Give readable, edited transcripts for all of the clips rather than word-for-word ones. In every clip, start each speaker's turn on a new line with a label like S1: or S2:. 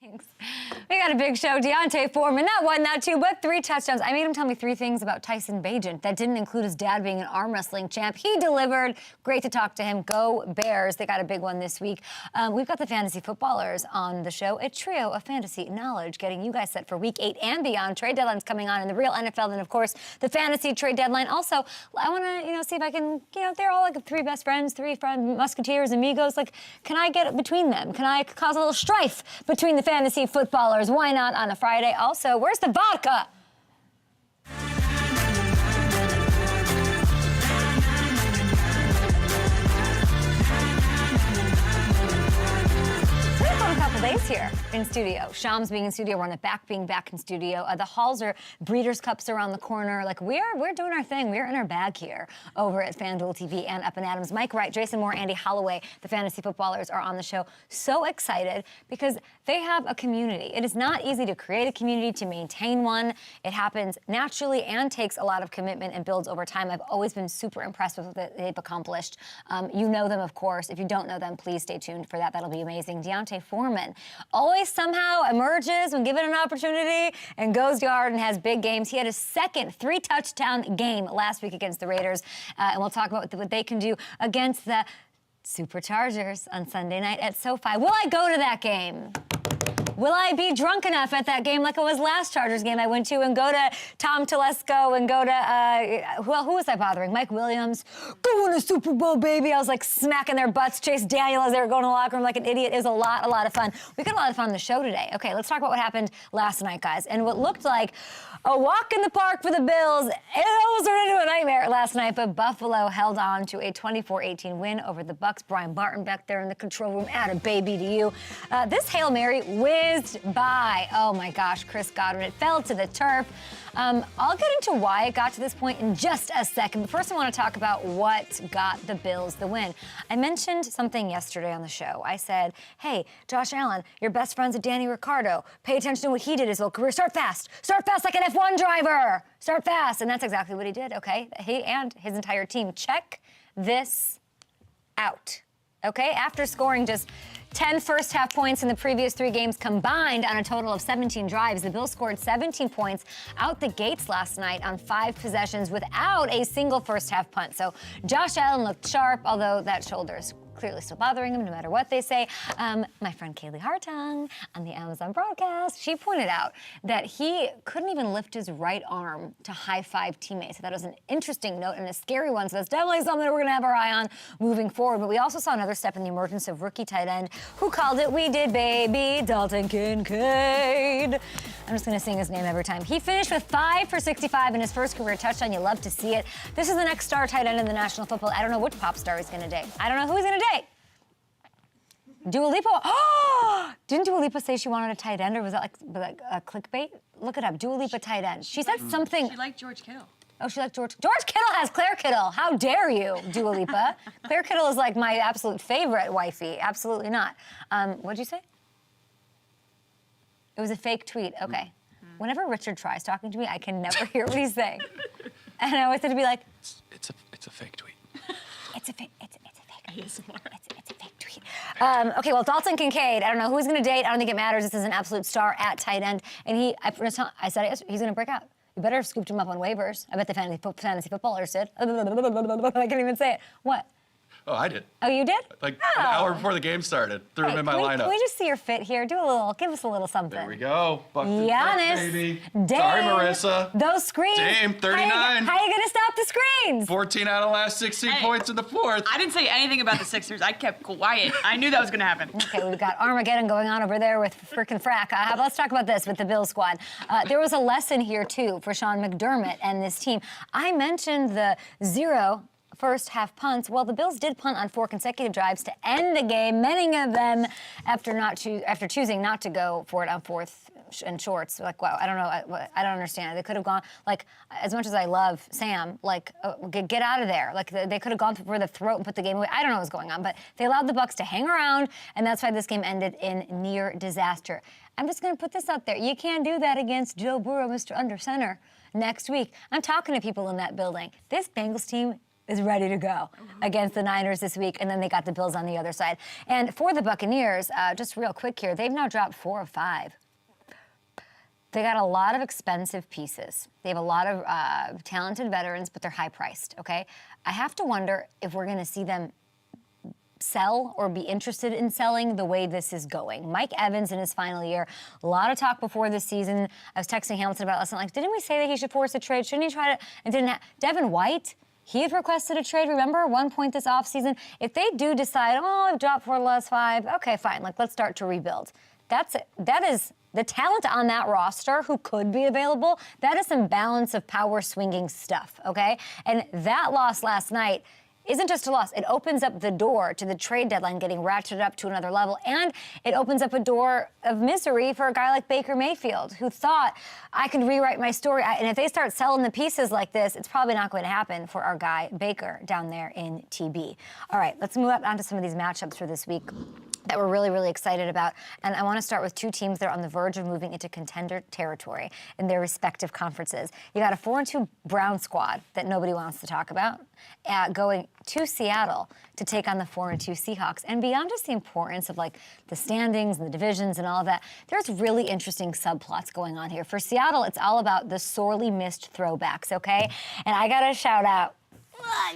S1: Thanks. We got a big show. D'Onta Foreman, not one, not two, but 3 touchdowns. I made him tell me 3 things about Tyson Bagent. That didn't include his dad being an arm wrestling champ. He delivered. Great to talk to him. Go Bears. They got a big one this week. We've got the fantasy footballers on the show. A trio of fantasy knowledge getting you guys set for week 8 and beyond. Trade deadline's coming on in the real NFL. And, of course, the fantasy trade deadline. Also, I want to, see if I can, they're all like 3 best friends, 3 friend musketeers, amigos. Like, can I get between them? Can I cause a little strife between the fantasy footballers? Why not on a Friday? Also, where's the vodka? Days here in studio. Shams being in studio, we're on the back being back in studio. The halls are Breeders' Cups around the corner. Like we're doing our thing. We're in our bag here over at FanDuel TV and Up and Adams. Mike Wright, Jason Moore, Andy Holloway, the fantasy footballers are on the show. So excited because they have a community. It is not easy to create a community, to maintain one. It happens naturally and takes a lot of commitment and builds over time. I've always been super impressed with what they've accomplished. You know them, of course. If you don't know them, please stay tuned for that. That'll be amazing. D'Onta Foreman always somehow emerges when given an opportunity and goes yard and has big games. He had his second 3-touchdown game last week against the Raiders, and we'll talk about what they can do against the Superchargers on Sunday night at SoFi. Will I go to that game? Will I be drunk enough at that game like it was last Chargers game I went to and go to Tom Telesco and go to, who was I bothering? Mike Williams. Going to Super Bowl, baby. I was like smacking their butts. Chase Daniel as they were going to the locker room like an idiot. It was a lot of fun. We got a lot of fun on the show today. Okay, let's talk about what happened last night, guys. And what looked like a walk in the park for the Bills. It almost turned into a nightmare last night, but Buffalo held on to a 24-18 win over the Bucs. Brian Barton back there in the control room. Atta baby to you. This Hail Mary whizzed by. Oh my gosh, Chris Godwin. It fell to the turf. I'll get into why it got to this point in just a second. But first I want to talk about what got the Bills the win. I mentioned something yesterday on the show. I said, hey, Josh Allen, you're best friends with Danny Ricciardo. Pay attention to what he did his whole career. Start fast. Start fast like an F1 driver. Start fast. And that's exactly what he did, okay? He and his entire team. Check this out. Okay, after scoring just 10 first-half points in the previous 3 games combined on a total of 17 drives, the Bills scored 17 points out the gates last night on 5 possessions without a single first-half punt. So Josh Allen looked sharp, although that shoulder is clearly still bothering him no matter what they say. My friend Kaylee Hartung on the Amazon broadcast, she pointed out that he couldn't even lift his right arm to high-five teammates. So that was an interesting note and a scary one, so that's definitely something that we're going to have our eye on moving forward. But we also saw another step in the emergence of rookie tight end, who called it We Did Baby, Dalton Kincaid. I'm just going to sing his name every time. He finished with 5 for 65 in his first career touchdown. You love to see it. This is the next star tight end in the National Football. I don't know which pop star he's going to date. I don't know who he's going to date. Dua Lipa. Oh! Didn't Dua Lipa say she wanted a tight end, or was that like a clickbait? Look it up. Dua Lipa tight end. She said something.
S2: She liked George Kittle.
S1: Oh, she liked George. George Kittle has Claire Kittle. How dare you, Dua Lipa? Claire Kittle is like my absolute favorite wifey. Absolutely not. What'd you say? It was a fake tweet. Okay. Whenever Richard tries talking to me, I can never hear what he's saying. And I always have to be like,
S3: It's a fake tweet.
S1: It's a fake tweet. It's a fake tweet. Okay, well, Dalton Kincaid, I don't know who he's going to date. I don't think it matters. This is an absolute star at tight end. And I said it, he's going to break out. You better have scooped him up on waivers. I bet the fantasy footballers did. I can't even say it. What?
S3: Oh, I did.
S1: Oh, you did?
S3: Like an hour before the game started. Threw him in my lineup.
S1: Can we just see your fit here? Give us a little something.
S3: There we go.
S1: Giannis,
S3: baby.
S1: Dame,
S3: Sorry, Marissa.
S1: Those screens.
S3: Dame, 39.
S1: How you going to stop the screens?
S3: 14 out of the last 16 points in the fourth.
S2: I didn't say anything about the Sixers. I kept quiet. I knew that was going to happen.
S1: Okay, we've got Armageddon going on over there with frickin' frack. Let's talk about this with the Bills squad. There was a lesson here, too, for Sean McDermott and this team. I mentioned the 0 first-half punts. Well, the Bills did punt on 4 consecutive drives to end the game, many of them after choosing not to go for it on 4th and shorts. Like, wow, I don't know. I don't understand. They could have gone, like, as much as I love Sam, like, get out of there. Like, they could have gone for the throat and put the game away. I don't know what's going on, but they allowed the Bucs to hang around, and that's why this game ended in near disaster. I'm just going to put this out there. You can't do that against Joe Burrow, Mr. Under Center, next week. I'm talking to people in that building. This Bengals team is ready to go against the Niners this week, and then they got the Bills on the other side. And for the Buccaneers, just real quick here, they've now dropped 4 of 5. They got a lot of expensive pieces. They have a lot of talented veterans, but they're high-priced, okay? I have to wonder if we're going to see them sell or be interested in selling the way this is going. Mike Evans in his final year, a lot of talk before this season. I was texting Hamilton about last night, like, didn't we say that he should force a trade? Shouldn't he try to? And didn't Devin White, he had requested a trade, remember, at one point this offseason? If they do decide, oh, I've dropped 4 of the last 5, okay, fine, like, let's start to rebuild. That is the talent on that roster who could be available. That is some balance of power swinging stuff, okay? And that loss last night isn't just a loss. It opens up the door to the trade deadline getting ratcheted up to another level, and it opens up a door of misery for a guy like Baker Mayfield, who thought, I can rewrite my story. And if they start selling the pieces like this, it's probably not going to happen for our guy Baker down there in TB. All right, let's move on to some of these matchups for this week that we're really, really excited about. And I want to start with 2 teams that are on the verge of moving into contender territory in their respective conferences. You got a 4-2 Brown squad that nobody wants to talk about, going to Seattle to take on the 4-2 Seahawks. And beyond just the importance of like the standings and the divisions and all of that, there's really interesting subplots going on here. For Seattle, it's all about the sorely missed throwbacks, okay? And I got to shout out,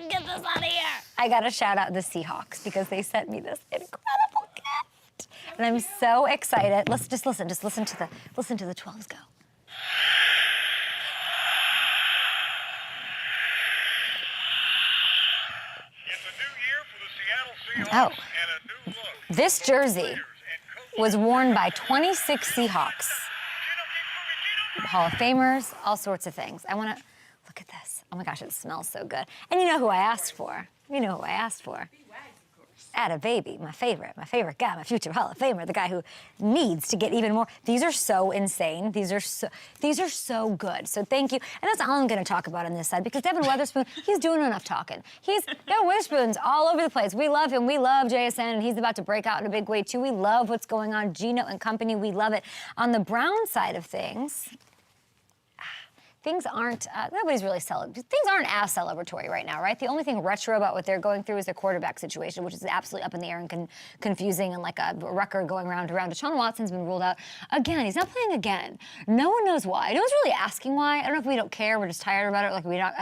S1: get this out of here. I got to shout out the Seahawks because they sent me this incredible gift. And I'm so excited. Let's just listen to the 12s go.
S4: It's a new year for the Seattle Seahawks
S1: Oh.
S4: and a new look.
S1: This jersey was worn by 26 Seahawks. Hall of Famers, all sorts of things. I want to look at this. Oh my gosh, it smells so good. And you know who I asked for? You know who I asked for? Atta Baby, my favorite guy, my future Hall of Famer, the guy who needs to get even more. These are so insane. These are so good. So thank you. And that's all I'm going to talk about on this side because Devin Weatherspoon, he's doing enough talking. There are Witherspoons all over the place. We love him. We love JSN, and he's about to break out in a big way too. We love what's going on. Gino and company, we love it. On the Brown side of things, things aren't, nobody's really things aren't as celebratory right now, right? The only thing retro about what they're going through is their quarterback situation, which is absolutely up in the air and confusing and like a record going round to round. Deshaun Watson's been ruled out again. He's not playing again. No one knows why. No one's really asking why. I don't know if we don't care. We're just tired about it. Like we don't.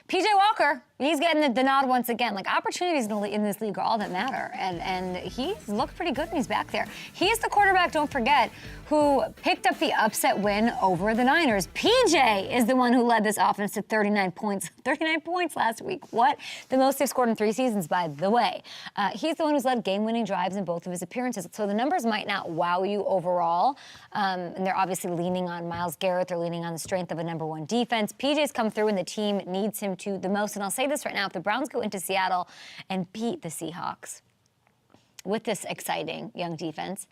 S1: PJ Walker, he's getting the nod once again. Like opportunities in this league are all that matter. And he's looked pretty good when he's back there. He's the quarterback, don't forget, who picked up the upset win over the Niners. PJ is the one who led this offense to 39 points. 39 points last week. What? The most they've scored in 3 seasons, by the way. He's the one who's led game-winning drives in both of his appearances. So the numbers might not wow you overall. And they're obviously leaning on Myles Garrett. They're leaning on the strength of a number 1 defense. PJ's come through and the team needs him to the most. And I'll say this right now. If the Browns go into Seattle and beat the Seahawks with this exciting young defense,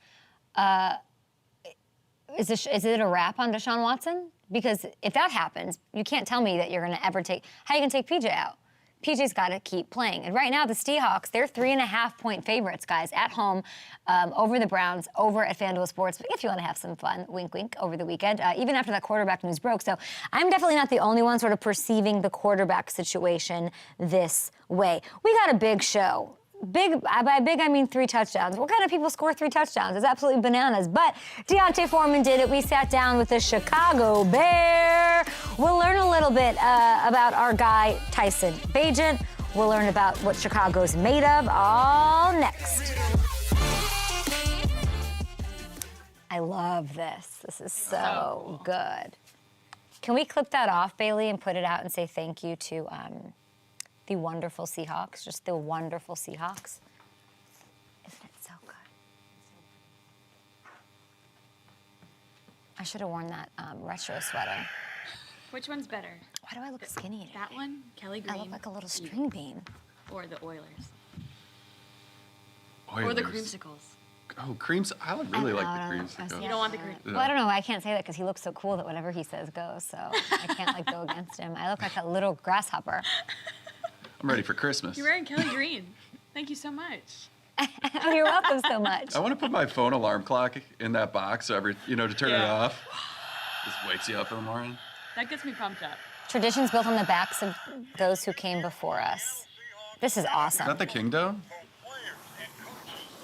S1: is it a wrap on Deshaun Watson? Because if that happens, you can't tell me that you're going to ever how are you going to take PJ out? PJ's got to keep playing. And right now, the Seahawks, they're 3.5-point favorites, guys, at home over the Browns, over at FanDuel Sports. If you want to have some fun, wink, wink, over the weekend, even after that quarterback news broke. So I'm definitely not the only one sort of perceiving the quarterback situation this way. We got a big show. Big, by big, I mean 3 touchdowns. What kind of people score 3 touchdowns? It's absolutely bananas. But Deontay Foreman did it. We sat down with the Chicago Bear. We'll learn a little bit about our guy, Tyson Bagent. We'll learn about what Chicago's made of, all next. I love this. This is so good. Can we clip that off, Bailey, and put it out and say thank you to the wonderful Seahawks, just the wonderful Seahawks. Isn't it so good? I should have worn that retro sweater.
S2: Which one's better?
S1: Why do I look skinny today?
S2: That one, Kelly Green.
S1: I look like a little string bean.
S2: Or the Oilers.
S3: Oilers.
S2: Or the creamsicles.
S3: Oh, creams. I would really like the
S1: You
S3: creamsicle.
S2: You don't want the cream.
S1: Well, I don't know. I can't say that because he looks so cool that whatever he says goes. So I can't go against him. I look like a little grasshopper.
S3: I'm ready for Christmas.
S2: You're wearing Kelly Green. Thank you so much.
S1: Oh, you're welcome so much.
S3: I want to put my phone alarm clock in that box so to turn it off. Just wakes you up in the morning.
S2: That gets me pumped up.
S1: Traditions built on the backs of those who came before us. This is
S3: Is
S1: awesome.
S3: that the Kingdom?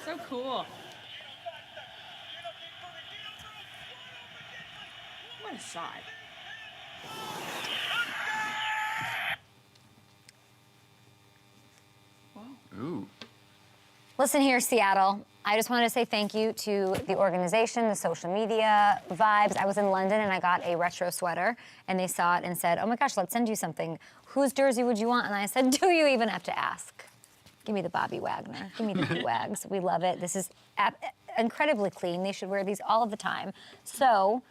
S2: So cool. What a side.
S3: Ooh.
S1: Listen here, Seattle. I just wanted to say thank you to the organization, the social media vibes. I was in London and I got a retro sweater and they saw it and said, oh my gosh, let's send you something. Whose jersey would you want? And I said, do you even have to ask? Give me the Bobby Wagner. Give me the B-Wags. We love it. This is incredibly clean. They should wear these all of the time. So,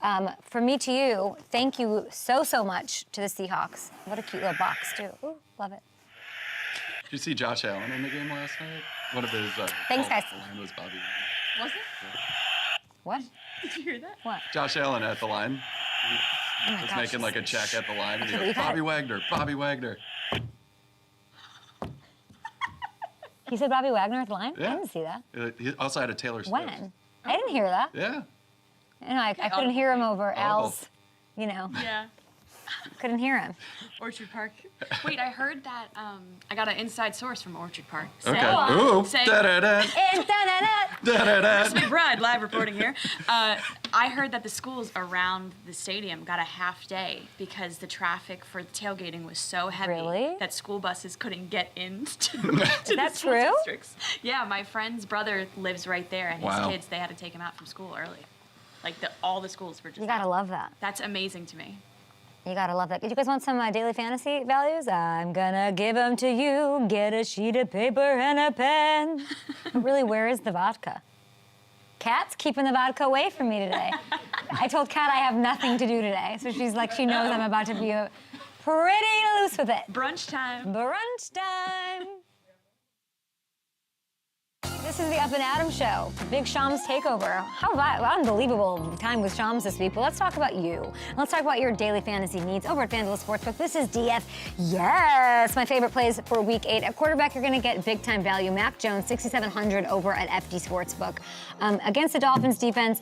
S1: from me to you, thank you so, so much to the Seahawks. What a cute little box, too. Ooh, love it.
S3: Did you see Josh Allen in the game last night? One of his
S1: Thanks, guys.
S3: the line was Bobby.
S2: Was it?
S1: What?
S2: Did you hear that?
S1: What?
S3: Josh Allen at the line.
S1: Oh my
S3: Was
S1: gosh.
S3: making like a check at the line. And he
S1: Okay,
S3: goes,
S1: you got
S3: Bobby
S1: it.
S3: Wagner, Bobby Wagner.
S1: He said Bobby Wagner at the line?
S3: Yeah.
S1: I didn't see that.
S3: He also had a Taylor Swift.
S1: When? I didn't hear that.
S3: Yeah.
S1: You know, I couldn't hear him over Al's, you know,
S2: Yeah.
S1: couldn't hear him.
S2: Orchard Park. Wait, I heard that. I got an inside source from Orchard Park.
S3: Okay.
S2: Saying-
S3: Ooh.
S2: saying-
S3: Da-da-da.
S1: And da-da-da.
S3: Da-da-da.
S2: McBride, live reporting here. I heard that the schools around the stadium got a half day because the traffic for tailgating was so heavy
S1: Really?
S2: that school buses couldn't get into to
S1: that
S2: the school
S1: true?
S2: districts. Yeah, my friend's brother lives right there, and his
S3: Wow.
S2: kids, they had to take him out from school early. Like all the schools were just.
S1: You gotta
S2: out.
S1: love that.
S2: That's amazing to me.
S1: You gotta love that. You guys want some daily fantasy values? I'm gonna give them to you. Get a sheet of paper and a pen. But really, where is the vodka? Kat's keeping the vodka away from me today. I told Kat I have nothing to do today. So she's like, she knows I'm about to be pretty loose with it.
S2: Brunch time.
S1: Brunch time. This is the Up and Adam Show, Big Shams takeover. How about unbelievable time with Shams this week? But let's talk about you. Let's talk about your daily fantasy needs over at FanDuel Sportsbook. This is DF. Yes, my favorite plays for Week 8. At quarterback, you're going to get big time value. Mac Jones, 6,700 over at FD Sportsbook. Against the Dolphins defense,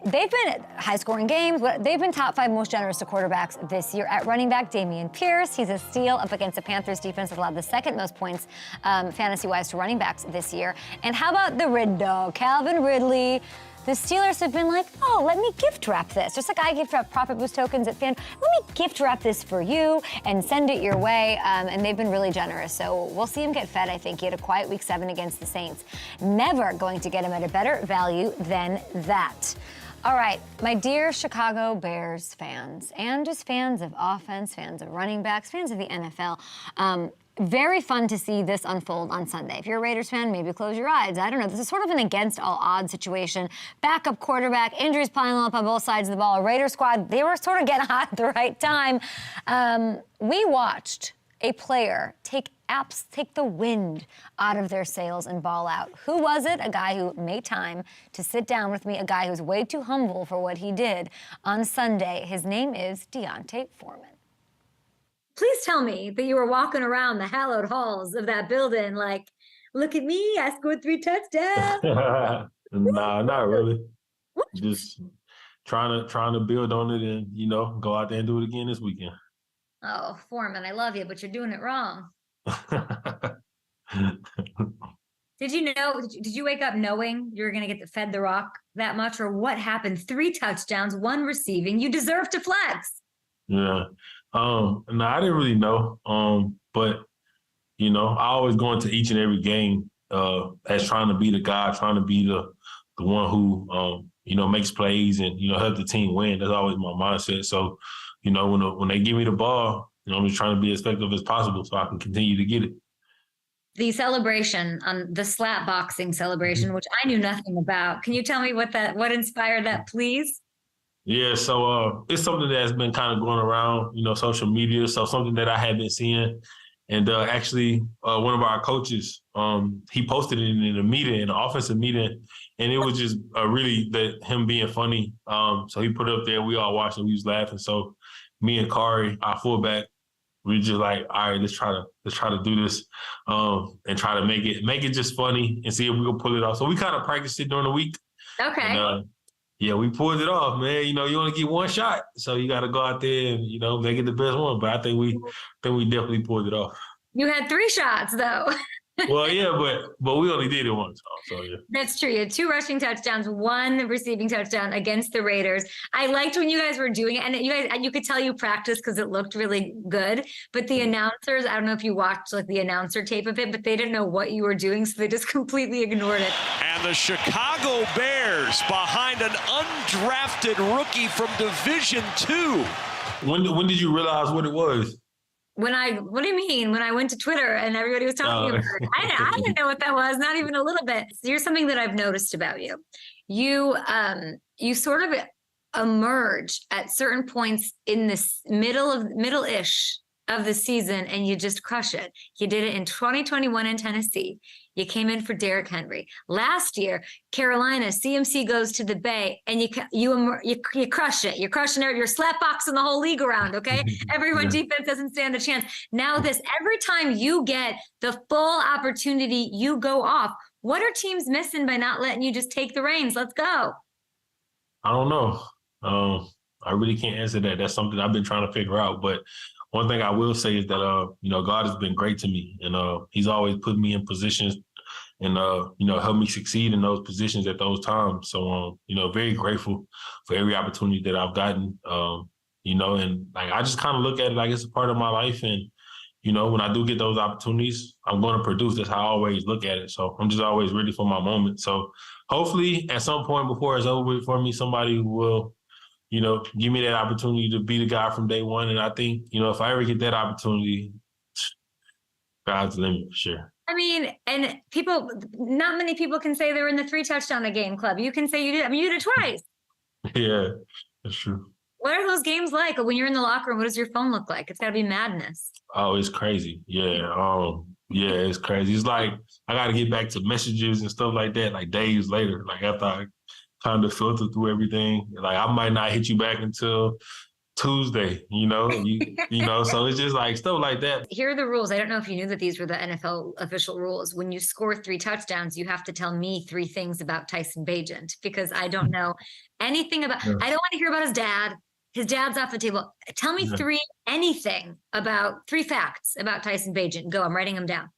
S1: they've been high-scoring games, but they've been top 5 most generous to quarterbacks this year. At running back, Dameon Pierce, he's a steal up against the Panthers defense that allowed the second most points fantasy-wise to running backs this year. And how about the Rid Dog, Calvin Ridley? The Steelers have been like, oh, let me gift wrap this. Just like I gift wrap Profit Boost tokens at Let me gift wrap this for you and send it your way. And they've been really generous. So we'll see him get fed, I think. He had a quiet Week 7 against the Saints. Never going to get him at a better value than that. All right, my dear Chicago Bears fans, and just fans of offense, fans of running backs, fans of the NFL, very fun to see this unfold on Sunday. If you're a Raiders fan, maybe close your eyes. I don't know. This is sort of an against all odds situation. Backup quarterback, injuries piling up on both sides of the ball. A Raider squad, they were sort of getting hot at the right time. We watched a player take the wind out of their sails and ball out. Who was it? A guy who made time to sit down with me, a guy who's way too humble for what he did on Sunday. His name is Deontay Foreman. Please tell me that you were walking around the hallowed halls of that building like, look at me, I scored 3 touchdowns.
S5: Nah, not really. Just trying to build on it and, go out there and do it again this weekend.
S1: Oh, Foreman, I love you, but you're doing it wrong. Did you know, did you wake up knowing you were going to get fed the rock that much, or what happened? 3 touchdowns, 1 receiving. You deserve to flex.
S5: Yeah. No, I didn't really know. But, I always go into each and every game as trying to be the guy, trying to be the one who, makes plays and, help the team win. That's always my mindset. So, when they give me the ball, I'm just trying to be as effective as possible so I can continue to get it.
S1: The celebration, the slap boxing celebration, which I knew nothing about. Can you tell me what inspired that, please?
S5: Yeah, so it's something that's been kind of going around, social media. So something that I have been seeing. And actually, one of our coaches, he posted it in a meeting, in an offensive meeting, and it was just really him being funny. So he put it up there. We all watched it. We was laughing. So me and Kari, our fullback, we just like, all right, let's try to do this and try to make it just funny and see if we can pull it off. So we kind of practiced it during the week.
S1: Okay.
S5: And, yeah, we pulled it off, man. You only get one shot, so you got to go out there and make it the best one. But I think we definitely pulled it off.
S1: You had 3 shots, though.
S5: Well, yeah, but we only did it once. So yeah.
S1: That's true. You had 2 rushing touchdowns, 1 receiving touchdown against the Raiders. I liked when you guys were doing it, and you could tell you practiced because it looked really good. But the announcers, I don't know if you watched like the announcer tape of it, but they didn't know what you were doing, so they just completely ignored it.
S6: And the Chicago Bears behind an undrafted rookie from Division II.
S5: When did you realize what it was?
S1: What do you mean? When I went to Twitter and everybody was talking about it, I didn't know what that was, not even a little bit. So here's something that I've noticed about you. You sort of emerge at certain points in this middle-ish of the season, and you just crush it. You did it in 2021 in Tennessee. You came in for Derrick Henry. Last year, Carolina, CMC goes to the Bay, and you crush it. You're crushing it. You're slapboxing the whole league around, okay? Everyone defense doesn't stand a chance. Now every time you get the full opportunity, you go off. What are teams missing by not letting you just take the reins? Let's go.
S5: I don't know. I really can't answer that. That's something I've been trying to figure out. But one thing I will say is that, God has been great to me, and he's always put me in positions and, helped me succeed in those positions at those times. So, very grateful for every opportunity that I've gotten, and like, I just kind of look at it like it's a part of my life. And, when I do get those opportunities, I'm going to produce. That's how I always look at it. So I'm just always ready for my moment. So hopefully at some point before it's over with for me, somebody will, give me that opportunity to be the guy from day one. And I think, if I ever get that opportunity, God's the limit for sure.
S1: I mean, and not many people can say they're in the 3 touchdown a game club. You can say you did. I mean, you did it twice.
S5: Yeah, that's true.
S1: What are those games like? When you're in the locker room, what does your phone look like? It's got to be madness.
S5: Oh, it's crazy. Yeah. Yeah, it's crazy. It's like I got to get back to messages and stuff like that, like days later, like after I kind of filter through everything. Like I might not hit you back until Tuesday, so it's just like stuff like that.
S1: Here are the rules. I don't know if you knew that these were the NFL official rules. When you score 3 touchdowns, you have to tell me 3 things about Tyson Bagent, because I don't know anything about, I don't want to hear about his dad. His dad's off the table. Tell me 3 facts about Tyson Bagent. Go, I'm writing them down.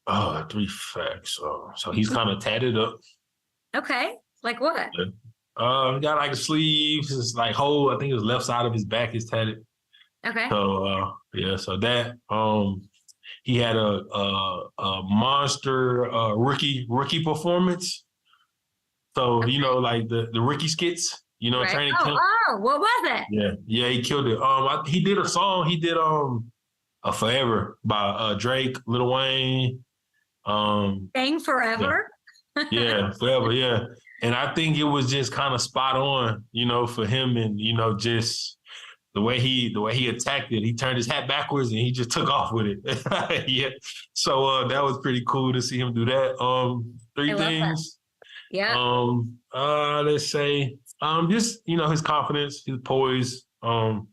S5: Oh, 3 facts. So he's kind of tatted up.
S1: Okay. Like what?
S5: Yeah. He got like a sleeve, his like whole, I think his left side of his back is tatted. Okay. So so that he had a monster rookie performance. So like the rookie skits,
S1: right.
S5: training camp.
S1: Oh, what was it?
S5: Yeah, he killed it. He did a song. He did a Forever by Drake, Lil Wayne.
S1: Sang Forever.
S5: Yeah, Forever. Yeah. And I think it was just kind of spot on, for him, and just the way he attacked it. He turned his hat backwards and he just took off with it. Yeah. So that was pretty cool to see him do that. 3 things.
S1: Yeah.
S5: Let's say just his confidence, his poise, the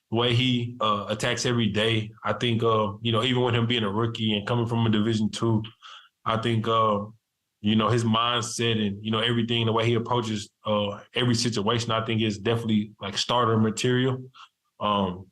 S5: way he attacks every day. I think even with him being a rookie and coming from a Division II, I think his mindset and, everything, the way he approaches every situation, I think is definitely like starter material.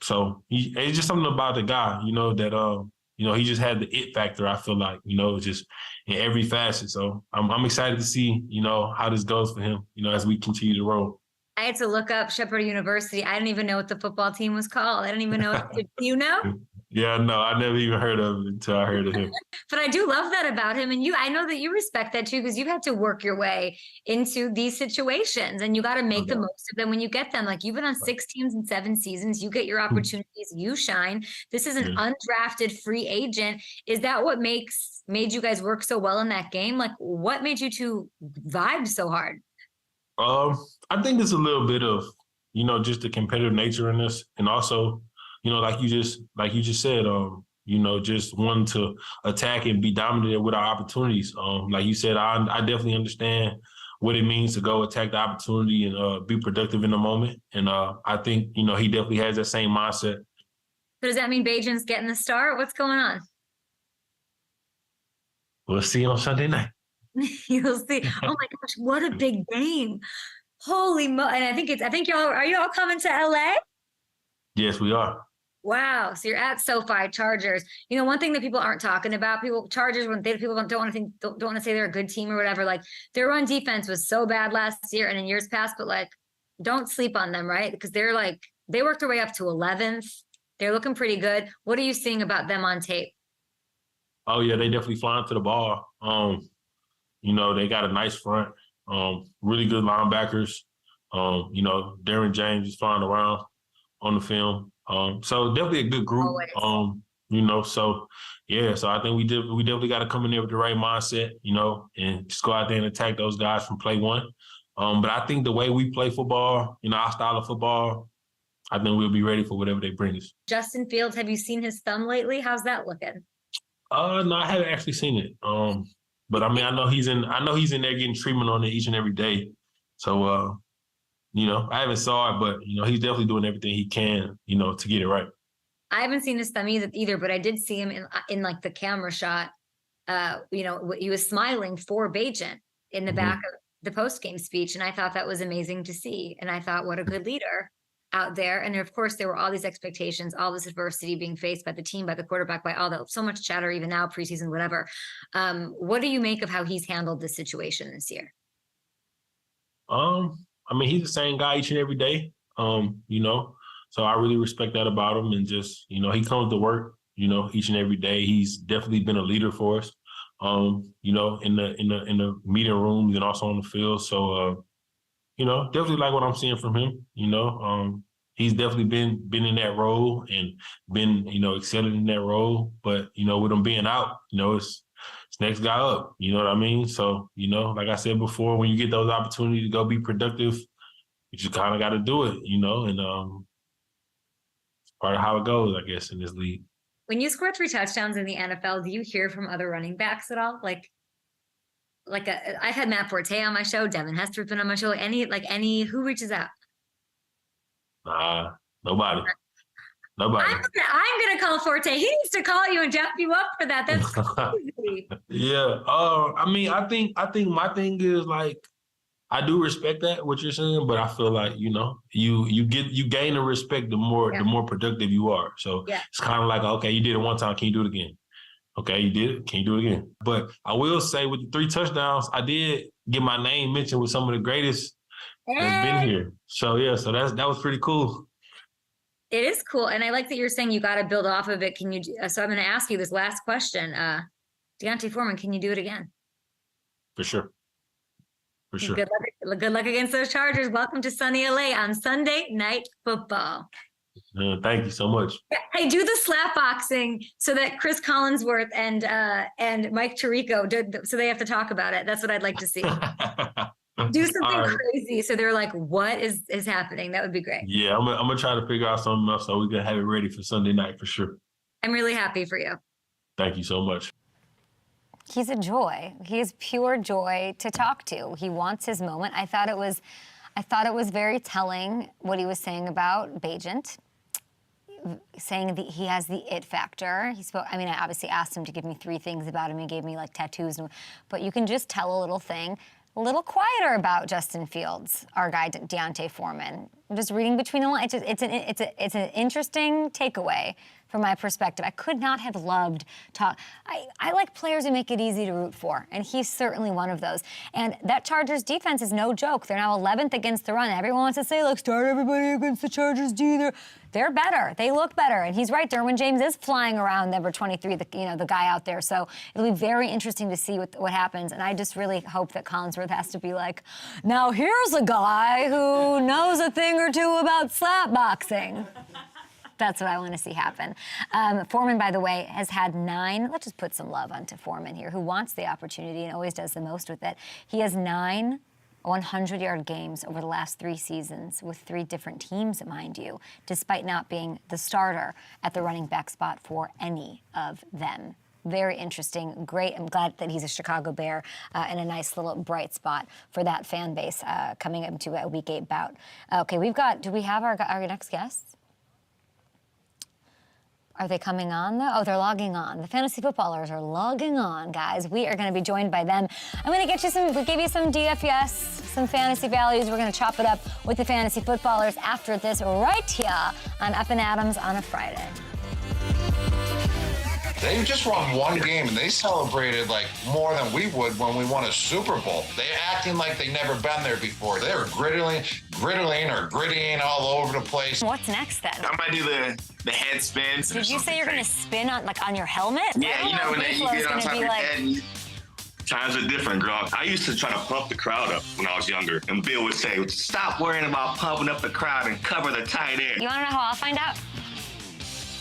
S5: So it's just something about the guy, that, he just had the it factor, I feel like, just in every facet. So I'm excited to see, how this goes for him, as we continue to roll.
S1: I had to look up Shepherd University. I didn't even know what the football team was called. I didn't even know. Do you know?
S5: Yeah, no, I never even heard of it until I heard of him. But
S1: I do love that about him. And I know that you respect that too, because you've had to work your way into these situations and you got to make the most of them when you get them. Like you've been on 6 teams in 7 seasons. You get your opportunities, you shine. This is an undrafted free agent. Is that what made you guys work so well in that game? Like what made you two vibe so hard?
S5: I think it's a little bit of, just the competitive nature in this. And also, like you just said, just wanting to attack and be dominant with our opportunities. Like you said, I definitely understand what it means to go attack the opportunity and be productive in the moment. And I think, he definitely has that same mindset.
S1: So does that mean Bagent's getting the start? What's going on?
S5: We'll see on Sunday night.
S1: You'll see. Oh my gosh, what a big game. Holy mo! And I think y'all, are you all coming to LA?
S5: Yes, we are.
S1: Wow. So you're at SoFi Chargers. You know, one thing that people aren't talking about, Chargers, when people don't want to think, don't want to say they're a good team or whatever, like their run defense was so bad last year and in years past, but like, don't sleep on them, right? Because they're like, they worked their way up to 11th. They're looking pretty good. What are you seeing about them on tape?
S5: Oh yeah, they definitely flying to the ball. You know, they got a nice front, really good linebackers. You know, Darren James is flying around on the film. So definitely a good group.
S1: Always.
S5: You know, so yeah, so I think we definitely got to come in there with the right mindset, you know, and just go out there and attack those guys from play one. But I think the way we play football, you know, our style of football, I think we'll be ready for whatever they bring us.
S1: Justin Fields, have you seen his thumb lately? How's that looking?
S5: No, I haven't actually seen it. But I mean, I know he's in there getting treatment on it each and every day. So, you know, I haven't saw it, but you know, he's definitely doing everything he can, you know, to get it right.
S1: I haven't seen his thumb either, but I did see him in like the camera shot. You know, he was smiling for Bajent in the back of the post-game speech, and I thought that was amazing to see. And I thought, what a good leader out there. And of course, there were all these expectations, all this adversity being faced by the team, by the quarterback, by all that, so much chatter, even now, preseason, whatever. What do you make of how he's handled this situation this year?
S5: I mean, he's the same guy each and every day. You know, so I really respect that about him, and just, you know, he comes to work, you know, each and every day. He's definitely been a leader for us. You know, in the meeting rooms and also on the field. So, you know, definitely like what I'm seeing from him. You know, he's definitely been in that role and been, you know, excelling in that role. But you know, with him being out, you know, it's next guy up. You know what I mean? So, you know, like I said before, when you get those opportunities to go be productive, you just kind of got to do it. You know, and it's part of how it goes, I guess, in this league.
S1: When you score 3 touchdowns in the NFL, do you hear from other running backs at all? I had Matt Forte on my show, Devin Hester's been on my show. Who reaches out?
S5: Nobody.
S1: I'm gonna call Forte. He needs to call you and jack you up for that. That's crazy.
S5: Yeah. I mean, I think my thing is, like, I do respect that, what you're saying, but I feel like, you know, you gain the respect the more productive you are. So it's kind of like, okay, you did it one time, can you do it again? Okay, you did it, can you do it again? But I will say, with the 3 touchdowns, I did get my name mentioned with some of the greatest that's been here. So yeah, so that was pretty cool.
S1: It is cool, and I like that you're saying you got to build off of it. Can you? So I'm going to ask you this last question, Deontay Foreman. Can you do it again?
S5: For sure. For sure.
S1: Good luck against those Chargers. Welcome to sunny LA on Sunday Night Football.
S5: Thank you so much.
S1: Hey, do the slap boxing so that Chris Collinsworth and Mike Tirico so they have to talk about it. That's what I'd like to see. Do something crazy so they're like, what is happening? That would be great.
S5: Yeah, I'm gonna try to figure out something else so we can have it ready for Sunday night for sure. I'm
S1: really happy for you.
S5: Thank you so much.
S1: He's a joy. He is pure joy to talk to. He wants his moment. I thought it was very telling what he was saying about Bajent, saying that he has the it factor. I obviously asked him to give me 3 things about him. He gave me like tattoos, but you can just tell a little thing. A little quieter about Justin Fields, our guy Deontay Foreman. I'm just reading between the lines. It's an interesting takeaway from my perspective. I could not have loved talk. I like players who make it easy to root for, and he's certainly one of those. And that Chargers defense is no joke. They're now 11th against the run. Everyone wants to say, look, start everybody against the Chargers D. They're better. They look better. And he's right. Derwin James is flying around number 23, the guy out there. So it'll be very interesting to see what happens. And I just really hope that Collinsworth has to be like, now here's a guy who knows a thing or two about slap boxing. That's what I want to see happen. Foreman, by the way, has had 9. Let's just put some love onto Foreman here, who wants the opportunity and always does the most with it. He has 9 100-yard games over the last 3 seasons with 3 different teams, mind you, despite not being the starter at the running back spot for any of them. Very interesting, great. I'm glad that he's a Chicago Bear and a nice little bright spot for that fan base coming into a Week 8 bout. Okay, do we have our next guest? Are they coming on, though? Oh, they're logging on. The fantasy footballers are logging on, guys. We are going to be joined by them. I'm going to get you we gave you some DFS, some fantasy values. We're going to chop it up with the fantasy footballers after this right here on Up and Adams on a Friday.
S7: They just won one game, and they celebrated like more than we would when we won a Super Bowl. They acting like they never been there before. They were grittying all over the place.
S1: What's next, then?
S8: I might do the head spins.
S1: Did you say you're going to spin on your helmet?
S8: Yeah, you know, when you get on top of your head. And
S9: times are different, girl. I used to try to pump the crowd up when I was younger. And Bill would say, stop worrying about pumping up the crowd and cover the tight end.
S1: You want to know how I'll find out?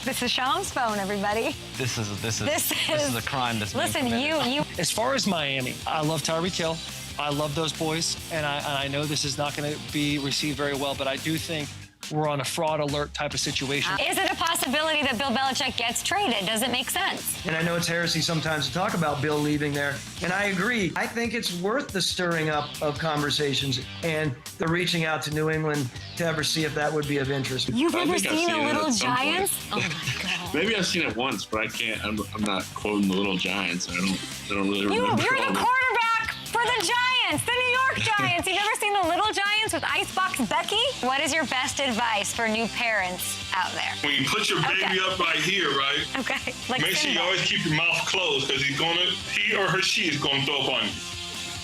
S1: This is Sean's phone, everybody.
S10: This is a crime that's being
S1: Listen,
S10: committed.
S1: you.
S11: As far as Miami, I love Tyreek Hill. I love those boys, and I know this is not going to be received very well, but I do think we're on a fraud alert type of situation.
S1: Is it a possibility that Bill Belichick gets traded? Does it make sense?
S12: And I know it's heresy sometimes to talk about Bill leaving there, and I agree. I think it's worth the stirring up of conversations and the reaching out to New England to ever see if that would be of interest.
S1: You've never seen the Little Giants? Oh my God.
S9: Maybe I've seen it once, but I can't. I'm not quoting the Little Giants. I don't really remember.
S1: You're the quarterback for the Giants, the New York Giants. You've never seen the Little Giants with Icebox Becky? What is your best advice for new parents out there?
S9: When you put your baby up right here, right?
S1: Okay. Like
S9: make sure you always keep your mouth closed because he or she is gonna throw up on you.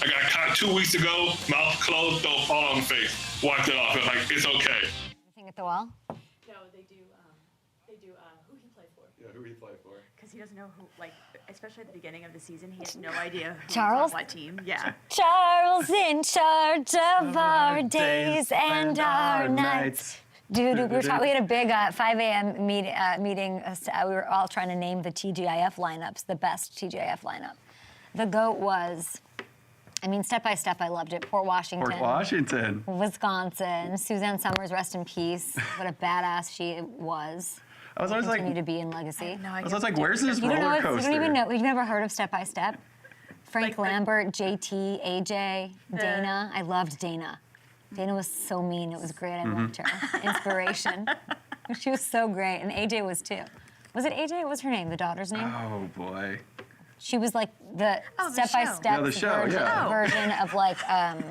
S9: I got caught 2 weeks ago, mouth closed, throw fall on the face. Wiped it off. It's okay.
S1: Anything at the wall?
S2: No, they do who he played for.
S3: Yeah, who he played for.
S2: Because he doesn't know who, like, especially at the beginning of the season, he has no idea who
S1: Charles?
S2: was on what team. Yeah.
S1: Charles in charge of our days and our nights. Dude, we had a big 5 a.m. meeting. We were all trying to name the TGIF lineups, the best TGIF lineup. The GOAT was, Step by Step, I loved it. Port Washington. Wisconsin. Suzanne Summers, rest in peace. What a badass she was.
S3: I was always like,
S1: continue to be in legacy.
S3: I was like, where's this roller coaster?
S1: You don't even know. You've never heard of Step by Step? Frank Lambert, JT, AJ, Dana. I loved Dana. Dana was so mean. It was great. I loved her. Inspiration. She was so great. And AJ was too. Was it AJ? What was her name? The daughter's name?
S3: Oh, boy.
S1: She was like the step-by-step version of like of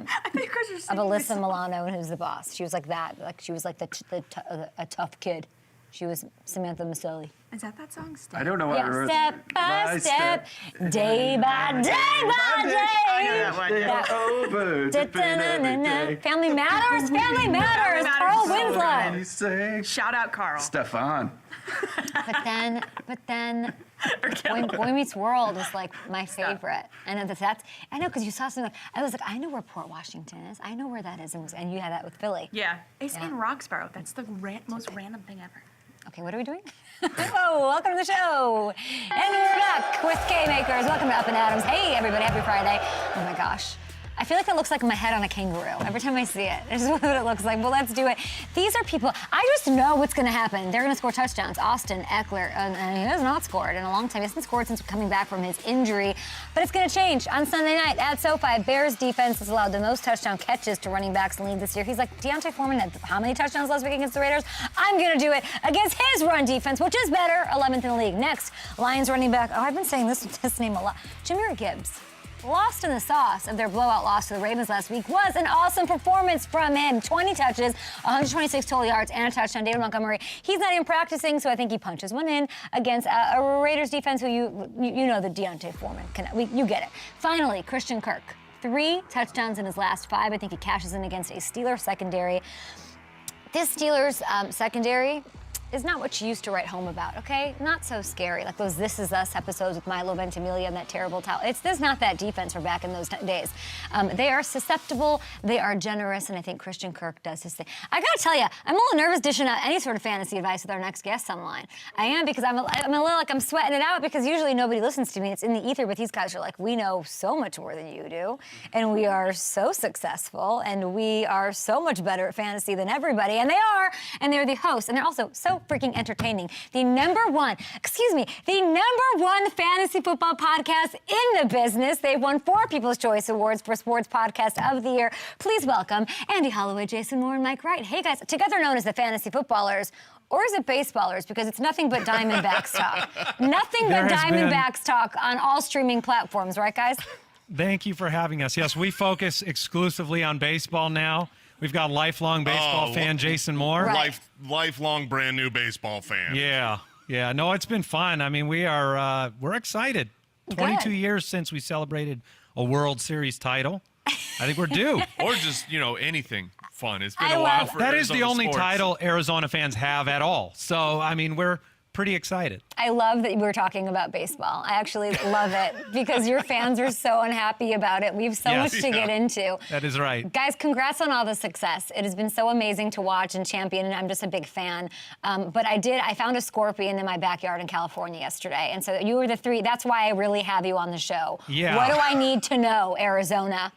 S1: Alyssa Milano, who's the boss. She was like that. Like she was like a tough kid. She was Samantha Maselli.
S2: Is that song?
S3: I don't know what I wrote.
S1: Step by step, day by day by day.
S3: I know that one.
S1: Family Matters. Family Matters. Carl Winslow.
S2: Shout out Carl.
S3: Stefan.
S1: But then. Boy Meets World is like my favorite. I know I know because you saw something. I was like, I know where Port Washington is. I know where that is, and you had that with Philly.
S2: Yeah, it's in Roxborough. That's the most random thing ever.
S1: Okay, what are we doing? Oh, welcome to the show. And we're back with K-Makers. Welcome to Up and Adams. Hey, everybody, happy Friday. Oh my gosh. I feel like that looks like my head on a kangaroo every time I see it. This is what it looks like. Well, let's do it. These are people, I just know what's going to happen. They're going to score touchdowns. Austin Eckler, and he has not scored in a long time. He hasn't scored since coming back from his injury. But it's going to change. On Sunday night at SoFi, Bears defense has allowed the most touchdown catches to running backs in the league this year. He's like, Deontay Foreman had how many touchdowns last week against the Raiders? I'm going to do it against his run defense, which is better, 11th in the league. Next, Lions running back, I've been saying this name a lot, Jahmyr Gibbs. Lost in the sauce of their blowout loss to the Ravens last week was an awesome performance from him. 20 touches, 126 total yards, and a touchdown. David Montgomery, he's not even practicing, so I think he punches one in against a Raiders defense who you know the Deontay Foreman. You get it. Finally, Christian Kirk. 3 touchdowns in his last 5. I think he cashes in against a Steelers secondary. This Steelers secondary is not what you used to write home about, okay? Not so scary, like those This Is Us episodes with Milo Ventimiglia and that terrible towel. There's not that defense from back in those days. They are susceptible, they are generous, and I think Christian Kirk does his thing. I gotta tell you, I'm a little nervous dishing out any sort of fantasy advice with our next guest online. I am, because I'm a little like I'm sweating it out, because usually nobody listens to me. It's in the ether, but these guys are like, we know so much more than you do, and we are so successful, and we are so much better at fantasy than everybody, and they are, and they're the hosts, and they're also so freaking entertaining. The number one fantasy football podcast in the business. They've won 4 People's Choice Awards for Sports Podcast of the Year. Please welcome Andy Holloway, Jason Moore, and Mike Wright. Hey guys, together known as the Fantasy Footballers, Or is it baseballers? Because it's nothing but Diamondbacks talk. Nothing but Diamondbacks talk on all streaming platforms, right, guys?
S13: Thank you for having us. Yes, we focus exclusively on baseball now. We've got lifelong baseball fan Jason Moore.
S1: Right.
S14: Lifelong brand new baseball fan.
S13: Yeah. No, it's been fun. I mean, we're excited. 22
S1: Good.
S13: years since we celebrated a World Series title. I think we're due.
S15: Or just, anything fun. It's been
S1: I
S15: a while
S1: love
S15: for
S13: That is
S15: Arizona
S13: the only
S15: sports.
S13: title Arizona fans have at all. So, I mean, we're pretty excited.
S1: I love that we're talking about baseball. I actually love it because your fans are so unhappy about it. We have so much to get into.
S13: That is right.
S1: Guys, congrats on all the success. It has been so amazing to watch and champion, and I'm just a big fan. But I found a scorpion in my backyard in California yesterday, and so you were the three. That's why I really have you on the show.
S13: Yeah.
S1: What do I need to know, Arizona?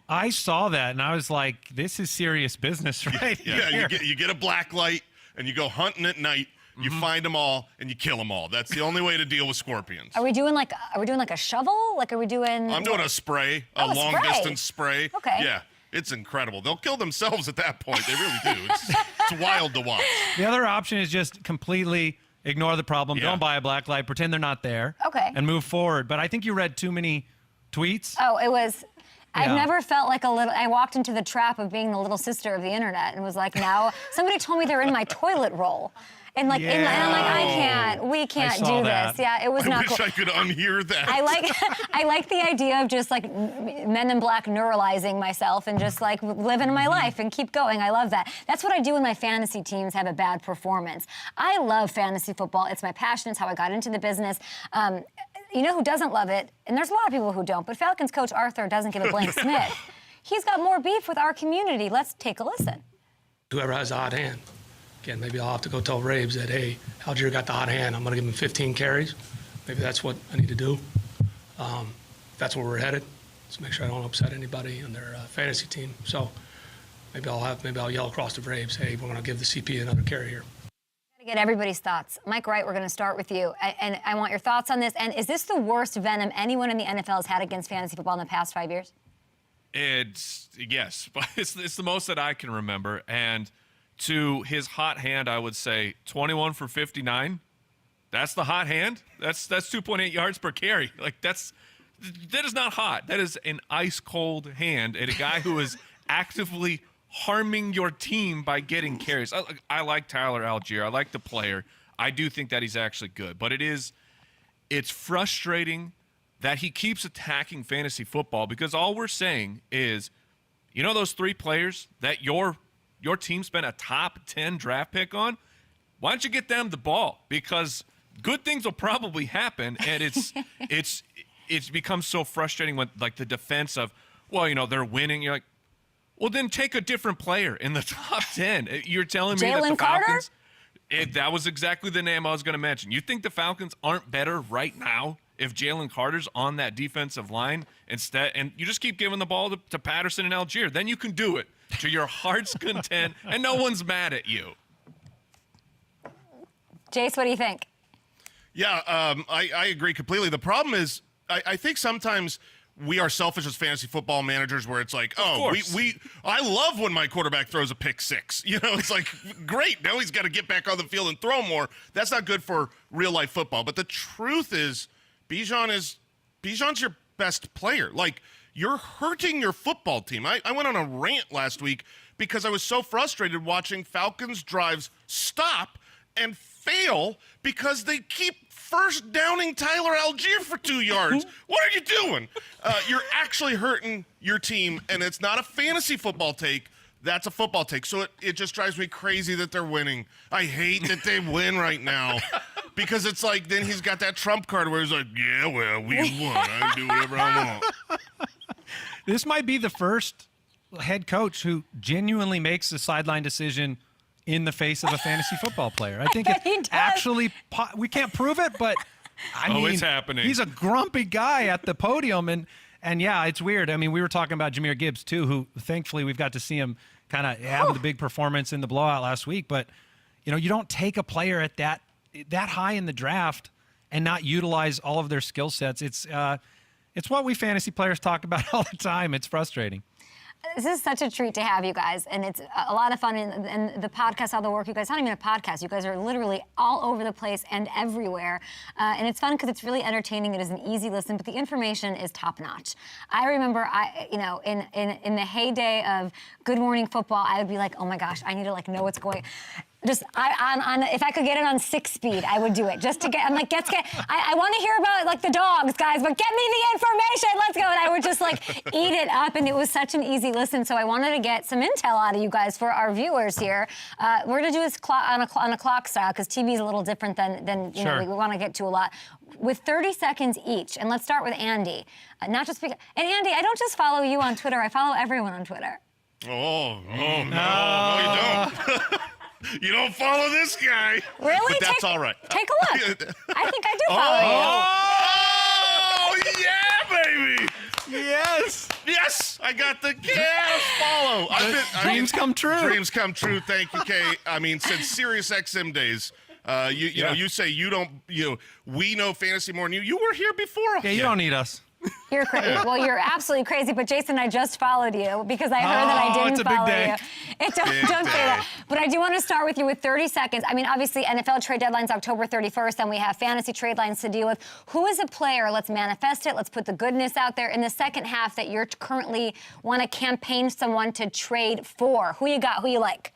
S13: I saw that, and I was like, this is serious business right here.
S14: Yeah, you get a black light, and you go hunting at night. You find them all, and you kill them all. That's the only way to deal with scorpions.
S1: Are we doing like a shovel? Like, are we doing?
S14: I'm doing a spray, a long-distance spray.
S1: Okay.
S14: Yeah, it's incredible. They'll kill themselves at that point. They really do. It's wild to watch.
S13: The other option is just completely ignore the problem. Don't buy a black light. Pretend they're not there.
S1: Okay.
S13: And move forward. But I think you read too many tweets.
S1: Oh, it was. I've
S13: Yeah.
S1: never felt like I walked into the trap of being the little sister of the internet and was like, now somebody told me they're in my toilet roll. And like, and I'm like, we can't do this. Yeah, it was
S14: I
S1: not
S14: wish
S1: cool.
S14: I could unhear that.
S1: I like the idea of just like Men in Black neuralizing myself and just like living my life and keep going. I love that. That's what I do when my fantasy teams have a bad performance. I love fantasy football. It's my passion. It's how I got into the business. You know who doesn't love it? And there's a lot of people who don't, but Falcons coach Arthur doesn't give a blank Smith. He's got more beef with our community. Let's take a listen.
S16: Whoever has the hot hand. Again, maybe I'll have to go tell Raves that, hey, Algier got the hot hand. I'm going to give him 15 carries. Maybe that's what I need to do. That's where we're headed. Let's make sure I don't upset anybody on their fantasy team. So maybe I'll yell across the Braves, hey, we're going to give the CP another carry here.
S1: Get everybody's thoughts. Mike Wright, we're going to start with you. And I want your thoughts on this. And is this the worst venom anyone in the NFL has had against fantasy football in the past 5 years?
S15: Yes, but it's the most that I can remember. And to his hot hand, I would say 21 for 59. That's the hot hand. That's 2.8 yards per carry. Like that is not hot. That is an ice cold hand and a guy who is actively harming your team by getting carries. I like Tyler Algier. I like the player. I do think that he's actually good, but it's frustrating that he keeps attacking fantasy football because all we're saying is, those three players that your team spent a top 10 draft pick on, why don't you get them the ball? Because good things will probably happen, and it's become so frustrating when like the defense of, they're winning. You're like, well, then take a different player in the top 10. You're telling me that the Falcons. That was exactly the name I was going to mention. You think the Falcons aren't better right now if Jalen Carter's on that defensive line instead, and you just keep giving the ball to Patterson and Algier? Then you can do it to your heart's content, and no one's mad at you.
S1: Jace, what do you think?
S14: Yeah, I agree completely. The problem is, I think sometimes we are selfish as fantasy football managers where it's like, I love when my quarterback throws a pick six. It's like, great, now he's got to get back on the field and throw more. That's not good for real life football. But the truth is, Bijan's your best player. Like, you're hurting your football team. I went on a rant last week because I was so frustrated watching Falcons drives stop and fail because they keep first downing Tyler Algier for 2 yards. What are you doing? You're actually hurting your team, and it's not a fantasy football take. That's a football take. So it just drives me crazy that they're winning. I hate that they win right now because it's like then he's got that trump card where he's like, yeah, well, we won. I can do whatever I want.
S13: This might be the first head coach who genuinely makes a sideline decision in the face of a fantasy football player. I think it's actually, we can't prove it, but I mean,
S15: it's happening.
S13: He's a grumpy guy at the podium, and yeah, it's weird. I mean, we were talking about Jahmyr Gibbs too, who thankfully we've got to see him kind of have the big performance in the blowout last week. But you don't take a player at that high in the draft and not utilize all of their skill sets. It's what we fantasy players talk about all the time. It's frustrating.
S1: This is such a treat to have you guys, and it's a lot of fun. And the podcast, all the work you guys, not even a podcast. You guys are literally all over the place and everywhere. And it's fun because it's really entertaining. It is an easy listen, but the information is top notch. I remember, in the heyday of Good Morning Football, I would be like, oh my gosh, I need to know what's going. Just if I could get it on 6-speed, I would do it just to get. I'm like, I want to hear about the dogs, guys, but get me the information. Let's go. And I would just eat it up, and it was such an easy listen. So I wanted to get some intel out of you guys for our viewers here. We're gonna do this on a clock style because TV is a little different than
S13: Sure.
S1: we want to get to a lot. With 30 seconds each, and let's start with Andy. Not just because, and Andy, I don't just follow you on Twitter. I follow everyone on Twitter.
S14: Oh no, you don't. You don't follow this guy.
S1: Really?
S14: But that's all right.
S1: Take a look. I think I do follow you.
S14: Oh, yeah, baby.
S13: Yes.
S14: Yes, I got the follow.
S13: Dreams come true.
S14: Dreams come true. Thank you, Kay. I mean, since Sirius XM days, you know, you say you don't, we know fantasy more than you. You were here before us.
S13: Yeah, you don't need us.
S1: You're crazy. Well, you're absolutely crazy. But Jason, I just followed you because I heard that I didn't
S13: it's a big
S1: follow
S13: day.
S1: you. Don't say that. But I do want to start with you with 30 seconds. I mean, obviously, NFL trade deadline's October 31st, and we have fantasy trade lines to deal with. Who is a player? Let's manifest it. Let's put the goodness out there in the second half that you're currently want to campaign someone to trade for. Who you got? Who you like?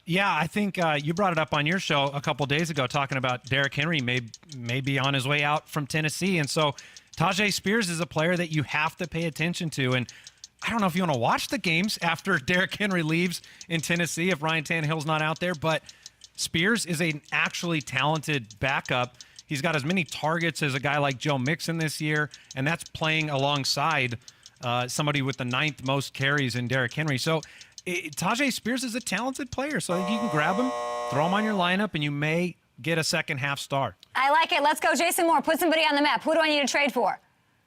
S13: Yeah, I think you brought it up on your show a couple days ago, talking about Derrick Henry may be on his way out from Tennessee, and so Tajay Spears is a player that you have to pay attention to. And I don't know if you want to watch the games after Derrick Henry leaves in Tennessee if Ryan Tannehill's not out there, but Spears is an actually talented backup. He's got as many targets as a guy like Joe Mixon this year, and that's playing alongside somebody with the 9th most carries in Derrick Henry. So Tajay Spears is a talented player, so you can grab him, throw him on your lineup, and you may get a second half star.
S1: I like it. Let's go, Jason Moore. Put somebody on the map. Who do I need to trade for?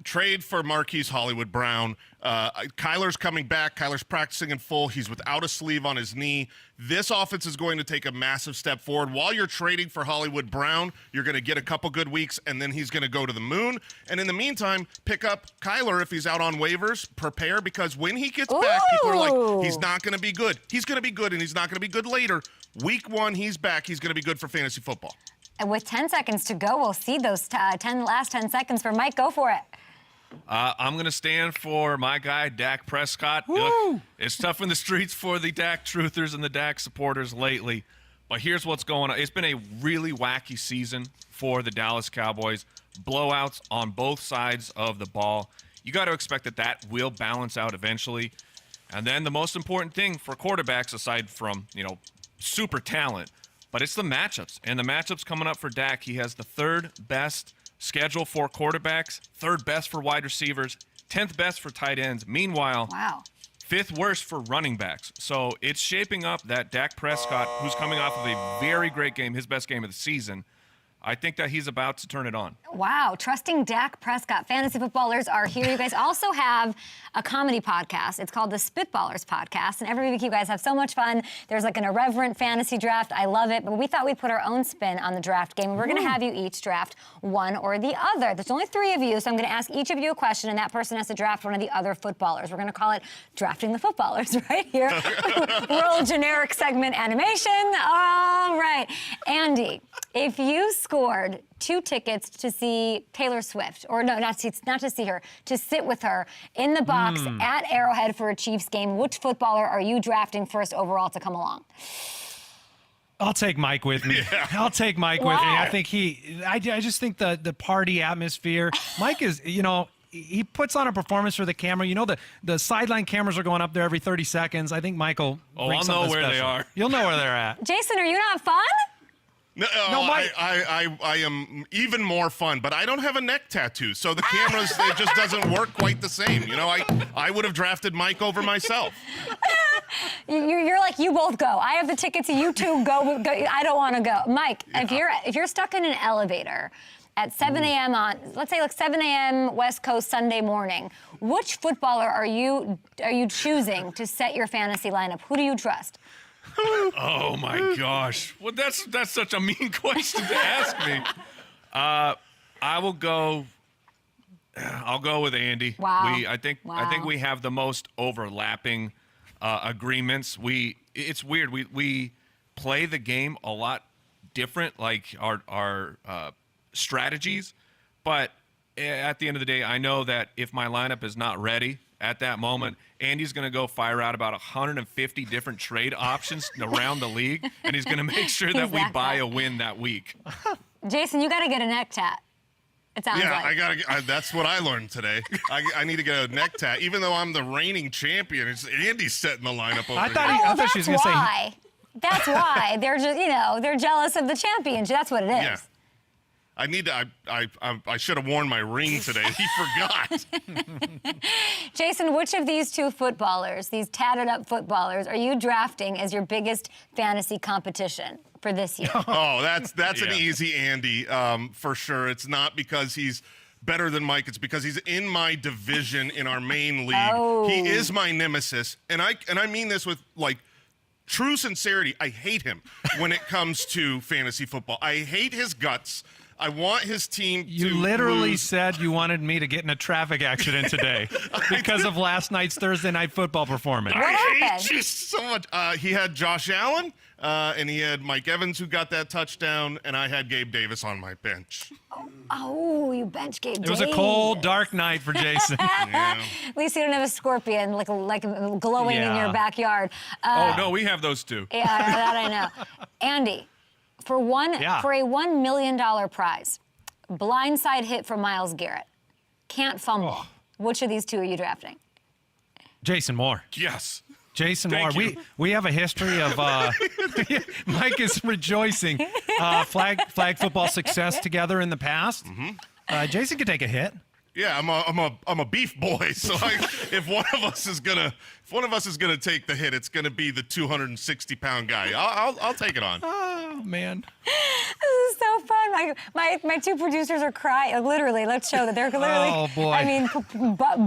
S14: Trade for Marquise Hollywood Brown. Kyler's coming back. Kyler's practicing in full. He's without a sleeve on his knee. This offense is going to take a massive step forward. While you're trading for Hollywood Brown, you're going to get a couple good weeks, and then he's going to go to the moon. And in the meantime, pick up Kyler if he's out on waivers. Prepare, because when he gets back, people are like, he's not going to be good. He's going to be good, and he's not going to be good later. Week 1, he's back. He's going to be good for fantasy football.
S1: And with 10 seconds to go, we'll see those last 10 seconds for Mike. Go for it.
S15: I'm going to stand for my guy, Dak Prescott. Look, it's tough in the streets for the Dak truthers and the Dak supporters lately. But here's what's going on. It's been a really wacky season for the Dallas Cowboys. Blowouts on both sides of the ball. You got to expect that will balance out eventually. And then the most important thing for quarterbacks, aside from, super talent, but it's the matchups. And the matchups coming up for Dak, he has the 3rd best schedule for quarterbacks, 3rd best for wide receivers, 10th best for tight ends. Meanwhile, 5th worst for running backs. So it's shaping up that Dak Prescott, who's coming off of a very great game, his best game of the season, I think that he's about to turn it on. Wow, trusting Dak Prescott. Fantasy footballers are here. You guys also have a comedy podcast. It's called the Spitballers Podcast. And every week you guys have so much fun. There's like an irreverent fantasy draft. I love it. But we thought we'd put our own spin on the draft game. And we're going to have you each draft one or the other. There's only 3 of you, so I'm going to ask each of you a question, and that person has to draft one of the other footballers. We're going to call it Drafting the Footballers right here. Roll generic segment animation. All right. Andy, if you scored 2 tickets to see Taylor Swift, or no, not to see her, to sit with her in the box at Arrowhead for a Chiefs game, which footballer are you drafting first overall to come along?
S13: I'll take Mike with me. Yeah. I'll take Mike with me. I think I just think the party atmosphere. Mike is, he puts on a performance for the camera. The sideline cameras are going up there every 30 seconds. I think Michael.
S15: Oh, I'll know where they are.
S13: You'll know where they're at.
S1: Jason, are you not fun?
S14: No, Mike. I am even more fun, but I don't have a neck tattoo, so the cameras, it just doesn't work quite the same. I would have drafted Mike over myself.
S1: You're like, you both go. I have the tickets, you two go. I don't want to go. Mike, if you're stuck in an elevator at 7 a.m. on, let's say like 7 a.m. West Coast Sunday morning, which footballer are you choosing to set your fantasy lineup? Who do you trust?
S15: Oh my gosh! Well, that's such a mean question to ask me. I will go. I'll go with Andy.
S1: Wow.
S15: I think we have the most overlapping agreements. It's weird. We play the game a lot different, like our strategies, but at the end of the day, I know that if my lineup is not ready at that moment, Andy's going to go fire out about 150 different trade options around the league, and he's going to make sure that we buy a win that week.
S1: Jason, you got to get a neck tat. It sounds like.
S14: That's what I learned today. I need to get a neck tat, even though I'm the reigning champion. It's Andy's setting the lineup over
S13: I thought she was
S1: that's
S13: going to say.
S1: why. That's why they're just, they're jealous of the championship. That's what it is.
S14: Yeah. I need to. I should have worn my ring today. He forgot.
S1: Jason, which of these two footballers, these tatted up footballers, are you drafting as your biggest fantasy competition for this year?
S14: Oh, that's an easy Andy, for sure. It's not because he's better than Mike. It's because he's in my division in our main league.
S1: Oh.
S14: He is my nemesis, and I mean this with like true sincerity. I hate him when it comes to fantasy football. I hate his guts. I want his team
S13: You
S14: to
S13: literally
S14: lose.
S13: said you wanted me to get in a traffic accident today because of last night's Thursday night football performance.
S1: What
S14: I
S1: happened?
S14: hate you so much. He had Josh Allen, and he had Mike Evans who got that touchdown, and I had Gabe Davis on my bench.
S1: Oh, you bench Gabe
S13: It was a cold, dark night for Jason.
S14: Yeah.
S1: At least you don't have a scorpion like glowing in
S13: Yeah.
S1: your backyard.
S15: Oh, no, we have those too.
S1: Yeah, that I know. Andy, for a $1 million prize, blindside hit from Myles Garrett, can't fumble.
S13: Oh.
S1: Which of these two are you drafting?
S13: Jason Moore.
S15: Yes.
S13: Jason
S15: Thank
S13: Moore.
S15: you.
S13: We have a history of Mike is rejoicing flag football success together in the past. Jason could take a hit.
S14: Yeah, I'm a beef boy. So if one of us is gonna take the hit, it's gonna be the 260-pound guy. I'll take it on.
S13: Oh man.
S1: This is so fun. My two producers are crying. Literally, let's show that they're literally.
S13: Oh, boy.
S1: I mean,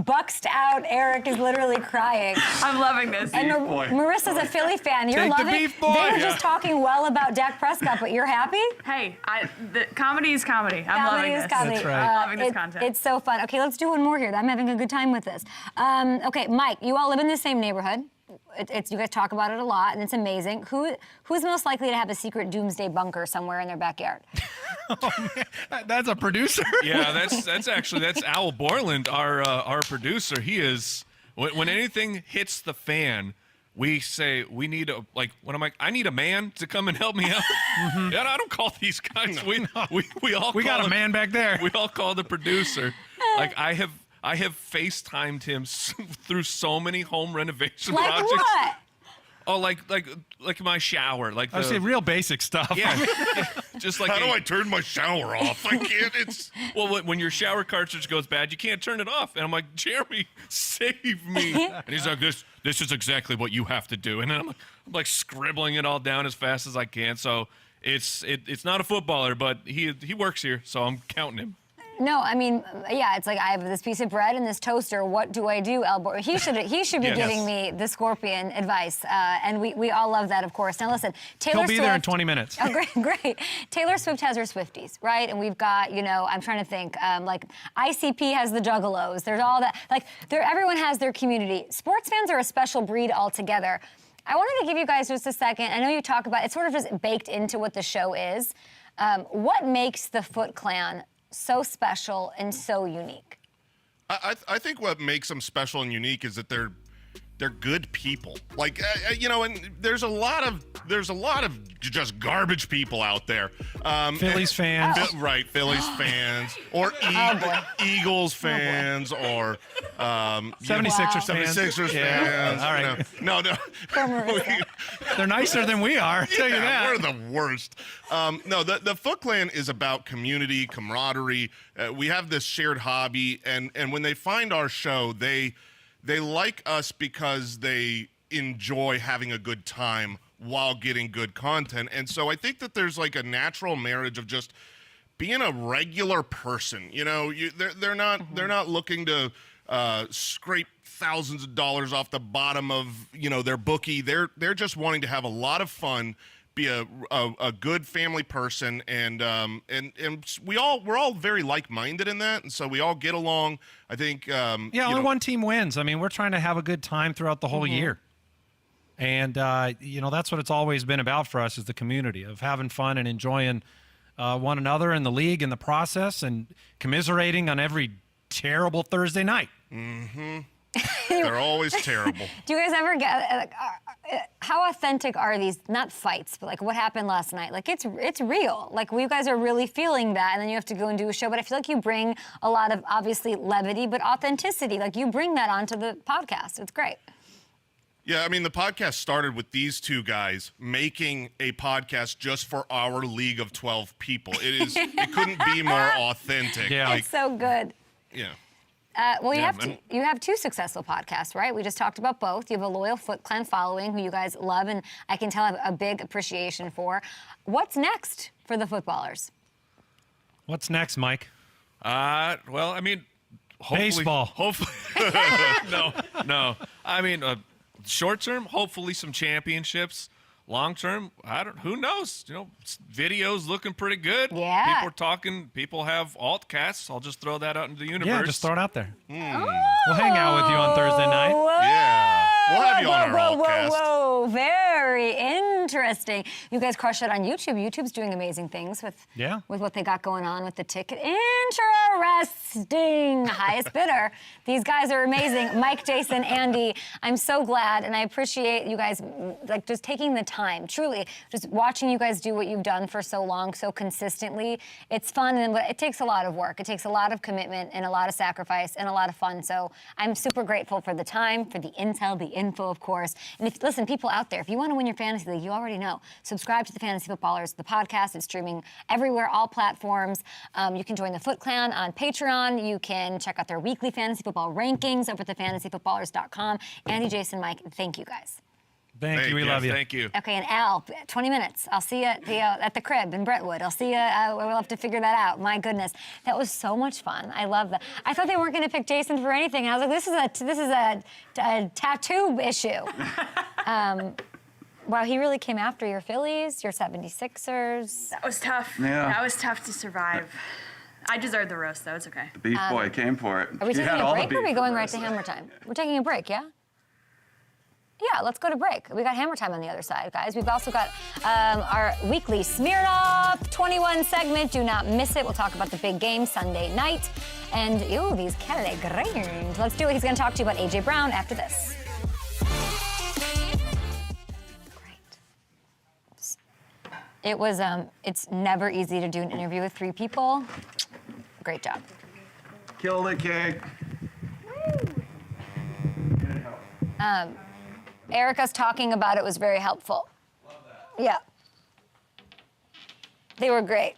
S1: buxed out. Eric is literally crying.
S2: I'm loving this.
S1: And Marissa's a Philly fan. You're
S13: Take the
S1: loving.
S13: beef, boy.
S1: They were
S13: Yeah.
S1: just talking well about Dak Prescott, but you're happy.
S2: Hey, the comedy is comedy. I'm
S1: Comedy
S2: loving
S1: is
S2: this.
S1: comedy.
S13: That's right.
S2: I'm loving this content.
S1: It's so fun. Okay, let's do one more here. I'm having a good time with this. Okay, Mike, you all live in the same neighborhood. You guys talk about it a lot, and it's amazing. Who's most likely to have a secret doomsday bunker somewhere in their backyard?
S13: Oh, man. That's a producer.
S15: Yeah, that's Al Borland, our producer. He is when anything hits the fan, we say we need I need a man to come and help me out. Yeah, I don't call these guys. We got
S13: a man back there.
S15: We all call the producer. Like I have FaceTimed him through so many home renovation
S1: Like
S15: projects.
S1: what?
S15: Oh, like my shower, like
S13: I say real basic stuff.
S15: yeah, just like
S14: How do I turn my shower off? I can't. It's
S15: well, when your shower cartridge goes bad, you can't turn it off. And I'm like, Jeremy, save me. And he's like, this is exactly what you have to do. And then I'm like scribbling it all down as fast as I can. So it's not a footballer, but he works here, so I'm counting him.
S1: No, I mean, yeah, it's like I have this piece of bread and this toaster. What do I do, Albor? He should be
S15: Yes.
S1: giving me the scorpion advice, and we all love that, of course. Now listen, Taylor
S13: He'll be
S1: Swift.
S13: there in 20 minutes.
S1: Oh, great. Taylor Swift has her Swifties, right? And we've got, I'm trying to think, like ICP has the Juggalos. There's all that. Like, everyone has their community. Sports fans are a special breed altogether. I wanted to give you guys just a second. I know you talk about it's sort of just baked into what the show is. What makes the Foot Clan so special and so unique?
S14: I think what makes them special and unique is that they're good people. Like and there's a lot of just garbage people out there.
S13: Phillies fans.
S14: Right, Phillies fans or Eagles fans or
S13: 76ers fans.
S14: 76ers
S13: Yeah.
S14: fans.
S13: All right.
S14: No.
S13: They're nicer than we are. I'll tell you that.
S14: We're the worst. No, the Foot Clan is about community, camaraderie. We have this shared hobby, and when they find our show, they like us because they enjoy having a good time while getting good content. And so I think that there's like a natural marriage of just being a regular person. They're not looking to scrape thousands of dollars off the bottom of their bookie. They're just wanting to have a lot of fun, be a good family person, and we're all very like-minded in that, and so we all get along. I think
S13: only one team wins. I mean, we're trying to have a good time throughout the whole year. And, that's what it's always been about for us, is the community of having fun and enjoying one another and the league and the process, and commiserating on every terrible Thursday night.
S14: Mm-hmm. They're always terrible.
S1: Do you guys ever get, how authentic are these, not fights, but like what happened last night? Like it's real. Like you guys are really feeling that, and then you have to go and do a show. But I feel like you bring a lot of, obviously, levity, but authenticity. Like you bring that onto the podcast. It's great.
S14: Yeah, I mean, the podcast started with these two guys making a podcast just for our league of 12 people. It couldn't be more authentic.
S1: Yeah. It's so good.
S14: Yeah.
S1: Well, you have two successful podcasts, right? We just talked about both. You have a loyal Foot Clan following who you guys love, and I can tell have a big appreciation for. What's next for the footballers?
S13: What's next, Mike?
S15: Well, I mean, hopefully,
S13: baseball.
S15: Hopefully, no. I mean, short term, hopefully some championships. Long term, who knows? Videos looking pretty good.
S1: Yeah.
S15: People are talking, people have alt casts. I'll just throw that out into the universe.
S13: Yeah, just throw it out there. We'll hang out with you on Thursday night.
S14: Yeah. We'll have you on our alt cast.
S1: Whoa, very interesting. You guys crushed it on YouTube. YouTube's doing amazing things with what they got going on with the ticket. Interesting. Highest bidder. These guys are amazing. Mike, Jason, Andy, I'm so glad, and I appreciate you guys like just taking the time. Truly, just watching you guys do what you've done for so long, so consistently. It's fun, and it takes a lot of work. It takes a lot of commitment and a lot of sacrifice and a lot of fun. So I'm super grateful for the time, for the intel, the info, of course. And listen, people out there, if you want to win your fantasy league, you already know. Subscribe to the Fantasy Footballers, the podcast. It's streaming everywhere, all platforms. You can join the Foot Clan on Patreon. You can check out their weekly fantasy football rankings over at thefantasyfootballers.com. Andy, Jason, Mike, thank you guys.
S13: Thank you. We love you.
S15: Thank you.
S1: Okay, and Al, 20 minutes. I'll see you at the crib in Brentwood. I'll see you. We'll have to figure that out. My goodness, that was so much fun. I love that. I thought they weren't going to pick Jason for anything. And I was like, this is a tattoo issue. Wow, he really came after your Phillies, your 76ers.
S2: That was tough.
S3: Yeah.
S2: That was tough to survive. I deserved the roast, though. It's okay.
S3: The Beef Boy came for it.
S1: Are we taking a break, or are we going right to Hammer Time? We're taking a break, yeah? Yeah, let's go to break. We got Hammer Time on the other side, guys. We've also got our weekly Smirnoff 21 segment. Do not miss it. We'll talk about the big game Sunday night. And, these Canada grains. Let's do it. He's going to talk to you about A.J. Brown after this. It was, it's never easy to do an interview with three people. Great job.
S3: Kill the cake.
S1: Erica's talking about it was very helpful. Love that. Yeah. They were great.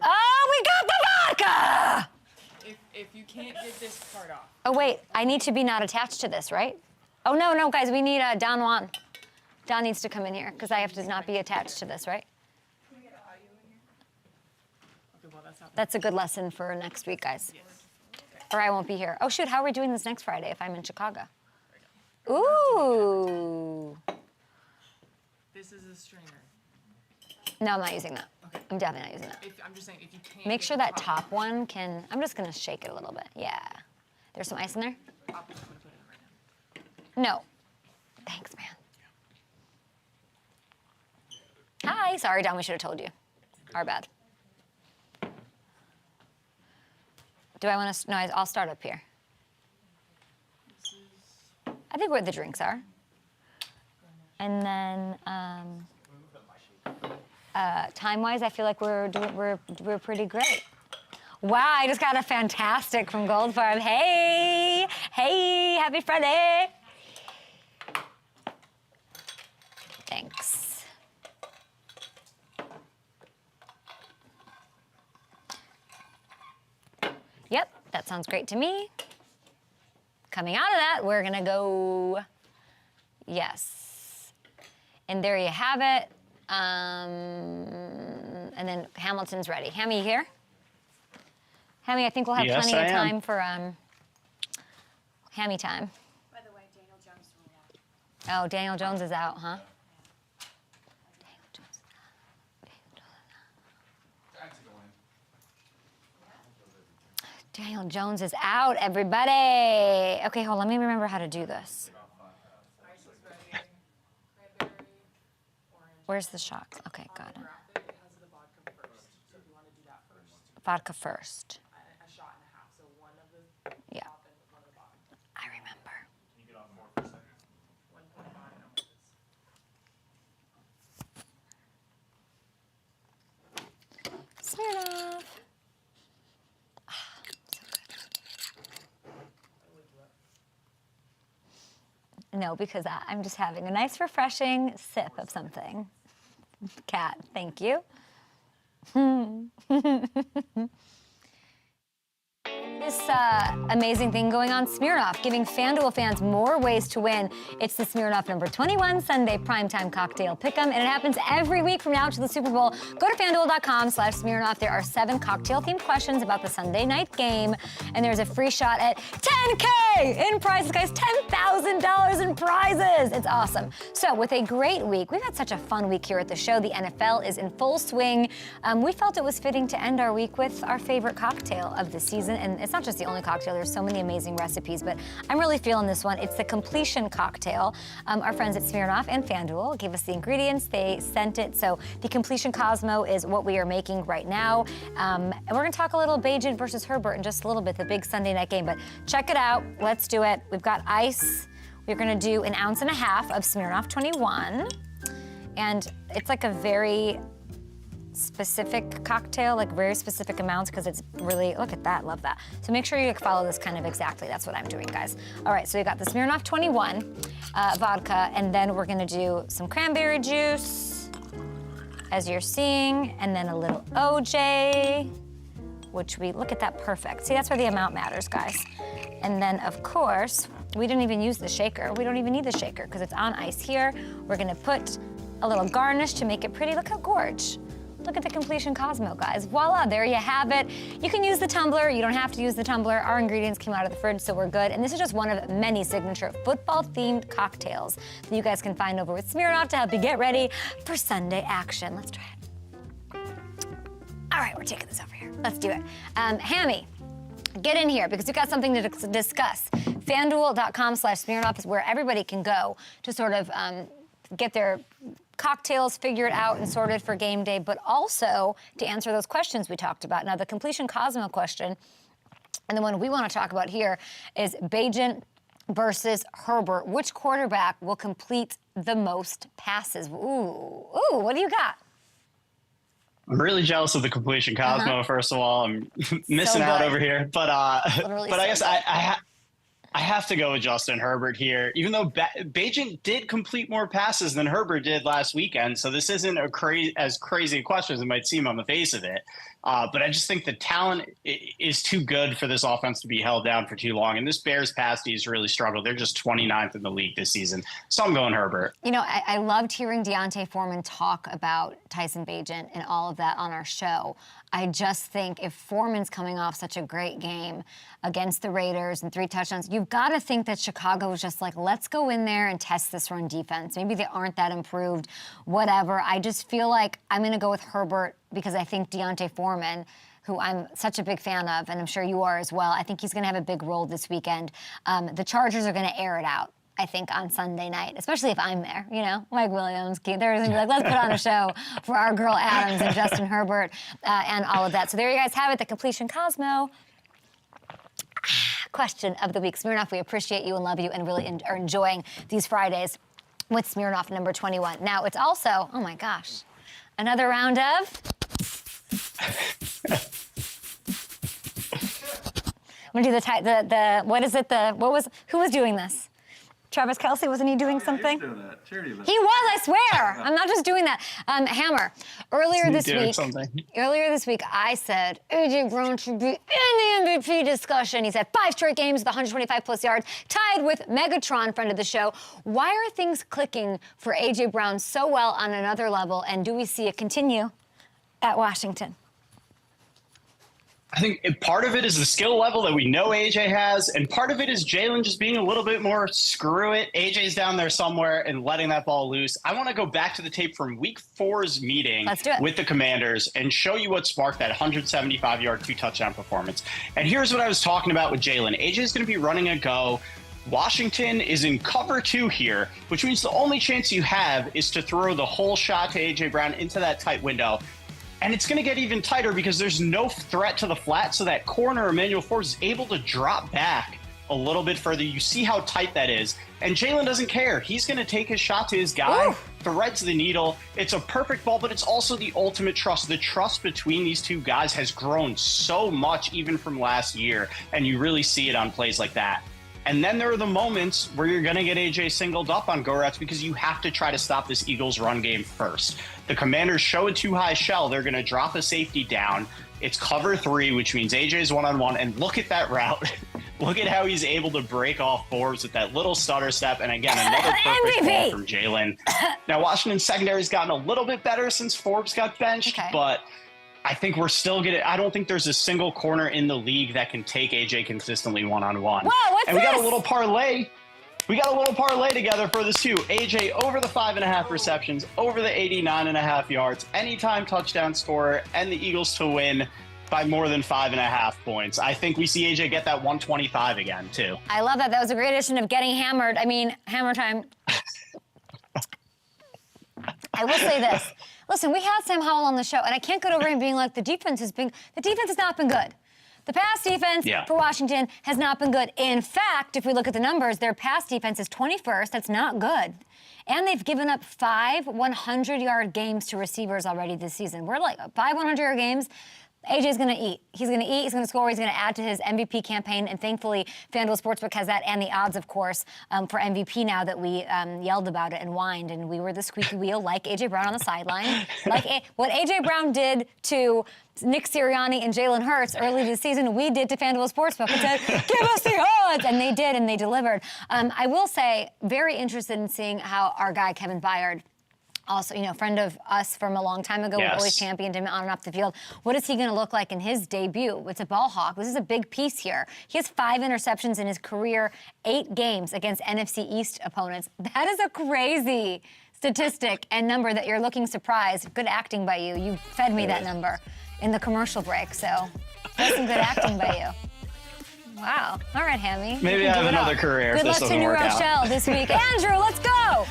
S1: Oh, we got the vodka!
S17: If you can't get this part off.
S1: Oh, wait, I need to be not attached to this, right? Oh, no, guys, we need Don Juan. Don needs to come in here, because I have to not be attached to this, right? That's a good lesson for next week, guys.
S17: Yes.
S1: Or I won't be here. Oh, shoot, how are we doing this next Friday if I'm in Chicago? Ooh.
S17: This is a stringer.
S1: No, I'm not using that.
S17: Okay.
S1: I'm definitely not using that.
S17: I'm just saying, if you can't
S1: Make sure that top one can, I'm just going to shake it a little bit. Yeah. There's some ice in there?
S17: I'm going to put it in right now.
S1: No. Thanks, man. Hi. Sorry, Don, we should have told you. Our bad. Do I want to? No, I'll start up here. I think where the drinks are. And then, time-wise, I feel like we're pretty great. Wow, I just got a fantastic from Gold Farm. Hey, happy Friday. Thanks. Yep, that sounds great to me. Coming out of that, we're gonna go, yes. And there you have it. And then Hamilton's ready. Hammy, you here? Hammy, I think we'll have plenty of time for Hammy time.
S2: By the way, Daniel Jones ruled out.
S1: Oh, Daniel Jones is out, huh? Daniel Jones is out, everybody. Okay, hold on. Let me remember how to do this. Where's the shots? Okay, got it. Vodka first.
S17: A shot and a half, so one of the
S1: Yeah.
S17: top and one of the bottom.
S1: I remember.
S17: Can you get off more for a second? 1.5 ounces.
S1: Smirnoff. No, because I'm just having a nice, refreshing sip of something. Cat, thank you. This amazing thing going on, Smirnoff, giving FanDuel fans more ways to win. It's the Smirnoff number 21 Sunday Primetime Cocktail Pick'em, and it happens every week from now to the Super Bowl. Go to FanDuel.com/Smirnoff. There are 7 cocktail-themed questions about the Sunday night game, and there's a free shot at $10K in prizes, guys, $10,000 in prizes. It's awesome. So with a great week, we've had such a fun week here at the show. The NFL is in full swing. We felt it was fitting to end our week with our favorite cocktail of the season, and it's not just the only cocktail. There's so many amazing recipes, but I'm really feeling this one. It's the completion cocktail. Our friends at Smirnoff and FanDuel gave us the ingredients. They sent it. So the completion Cosmo is what we are making right now. And we're going to talk a little Bajan versus Herbert in just a little bit, the big Sunday night game. But check it out. Let's do it. We've got ice. We're going to do 1.5 ounces of Smirnoff 21. And it's like a very specific cocktail, like very specific amounts, because it's really, look at that, love that. So make sure you follow this kind of exactly. That's what I'm doing, guys. All right, so we got the Smirnoff 21 vodka, and then we're gonna do some cranberry juice, as you're seeing, and then a little OJ, which look at that, perfect. See, that's where the amount matters, guys. And then, of course, we didn't even use the shaker. We don't even need the shaker, because it's on ice here. We're gonna put a little garnish to make it pretty. Look how gorgeous. Look at the completion Cosmo, guys. Voila, there you have it. You can use the tumbler. You don't have to use the tumbler. Our ingredients came out of the fridge, so we're good. And this is just one of many signature football-themed cocktails that you guys can find over with Smirnoff to help you get ready for Sunday action. Let's try it. All right, we're taking this over here. Let's do it. Hammy, get in here because we've got something to discuss. FanDuel.com/Smirnoff is where everybody can go to sort of get their cocktails figured out and sorted for game day, but also to answer those questions we talked about. Now, the completion Cosmo question, and the one we want to talk about here, is Bajan versus Herbert. Which quarterback will complete the most passes? Ooh, what do you got?
S10: I'm really jealous of the completion Cosmo, first of all. I'm missing out over here. But I guess I have to go with Justin Herbert here, even though Bajan did complete more passes than Herbert did last weekend. So this isn't as crazy a question as it might seem on the face of it. But I just think the talent is too good for this offense to be held down for too long. And this Bears pass D has really struggled. They're just 29th in the league this season. So I'm going Herbert.
S1: You know, I loved hearing Deontay Foreman talk about Tyson Bagent and all of that on our show. I just think if Foreman's coming off such a great game against the Raiders and 3 touchdowns, you've got to think that Chicago was just like, let's go in there and test this run defense. Maybe they aren't that improved, whatever. I just feel like I'm going to go with Herbert because I think Deontay Foreman, who I'm such a big fan of, and I'm sure you are as well, I think he's going to have a big role this weekend. The Chargers are going to air it out, I think, on Sunday night, especially if I'm there, you know, Mike Williams, they're going to be like, let's put on a show for our girl Adams and Justin Herbert and all of that. So there you guys have it, the completion Cosmo question of the week. Smirnoff, we appreciate you and love you and really are enjoying these Fridays with Smirnoff number 21. Now, it's also, oh my gosh, another round of... I'm gonna do what is it, who was doing this? Travis Kelce, wasn't he doing something?
S3: He was doing that. Charity event.
S1: He was, I swear. I'm not just doing that. Hammer, earlier this week, I said A.J. Brown should be in the MVP discussion. He said 5 straight games with 125-plus yards, tied with Megatron, friend of the show. Why are things clicking for A.J. Brown so well on another level, and do we see it continue at Washington?
S10: I think part of it is the skill level that we know AJ has, and part of it is Jalen just being a little bit more screw it. AJ's down there somewhere and letting that ball loose. I want to go back to the tape from week 4's meeting with the Commanders and show you what sparked that 175-yard 2-touchdown performance. And here's what I was talking about with Jalen. AJ's going to be running a go. Washington is in cover 2 here, which means the only chance you have is to throw the whole shot to AJ Brown into that tight window. And it's going to get even tighter because there's no threat to the flat, so that corner, Emmanuel Forbes, is able to drop back a little bit further. You see how tight that is. And Jalen doesn't care. He's going to take his shot to his guy, threads the needle. It's a perfect ball, but it's also the ultimate trust. The trust between these two guys has grown so much even from last year, and you really see it on plays like that. And then there are the moments where you're going to get AJ singled up on go routes because you have to try to stop this Eagles run game first. The Commanders show a too high shell. They're going to drop a safety down. It's cover 3, which means AJ's one-on-one. And look at that route. Look at how he's able to break off Forbes with that little stutter step. And again, another perfect ball from Jalen. Now, Washington's secondary's gotten a little bit better since Forbes got benched, but I think we're still getting. I don't think there's a single corner in the league that can take AJ consistently one-on-one.
S1: Whoa, what's
S10: and we
S1: this?
S10: got a little parlay. We got a little parlay together for this too. AJ over the 5.5 receptions, over the 89.5 yards, anytime touchdown scorer, and the Eagles to win by more than 5.5 points. I think we see AJ get that 125 again too.
S1: I love that. That was a great addition of getting hammered. I mean, hammer time. I will say this. Listen, we had Sam Howell on the show, and I can't get over him being like, the defense has not been good. The pass defense for Washington has not been good. In fact, if we look at the numbers, their pass defense is 21st. That's not good. And they've given up 5 100-yard games to receivers already this season. We're like 5 100-yard games. AJ's going to eat. He's going to eat. He's going to score. He's going to add to his MVP campaign. And thankfully, FanDuel Sportsbook has that and the odds, of course, for MVP now that we yelled about it and whined. And we were the squeaky wheel like AJ Brown on the sideline. What AJ Brown did to Nick Sirianni and Jalen Hurts early this season, we did to FanDuel Sportsbook and said, give us the odds. And they did, and they delivered. I will say, very interested in seeing how our guy, Kevin Byard, also, friend of us from a long time ago. We've always championed him on and off the field. What is he going to look like in his debut? It's a ball hawk. This is a big piece here. He has 5 interceptions in his career, 8 games against NFC East opponents. That is a crazy statistic and number that you're looking surprised. Good acting by you. You fed me that number in the commercial break, so that's some good acting by you. Wow. All right, Hammy.
S10: Maybe I have another career.
S1: Good luck to New Rochelle this week. Andrew, let's go.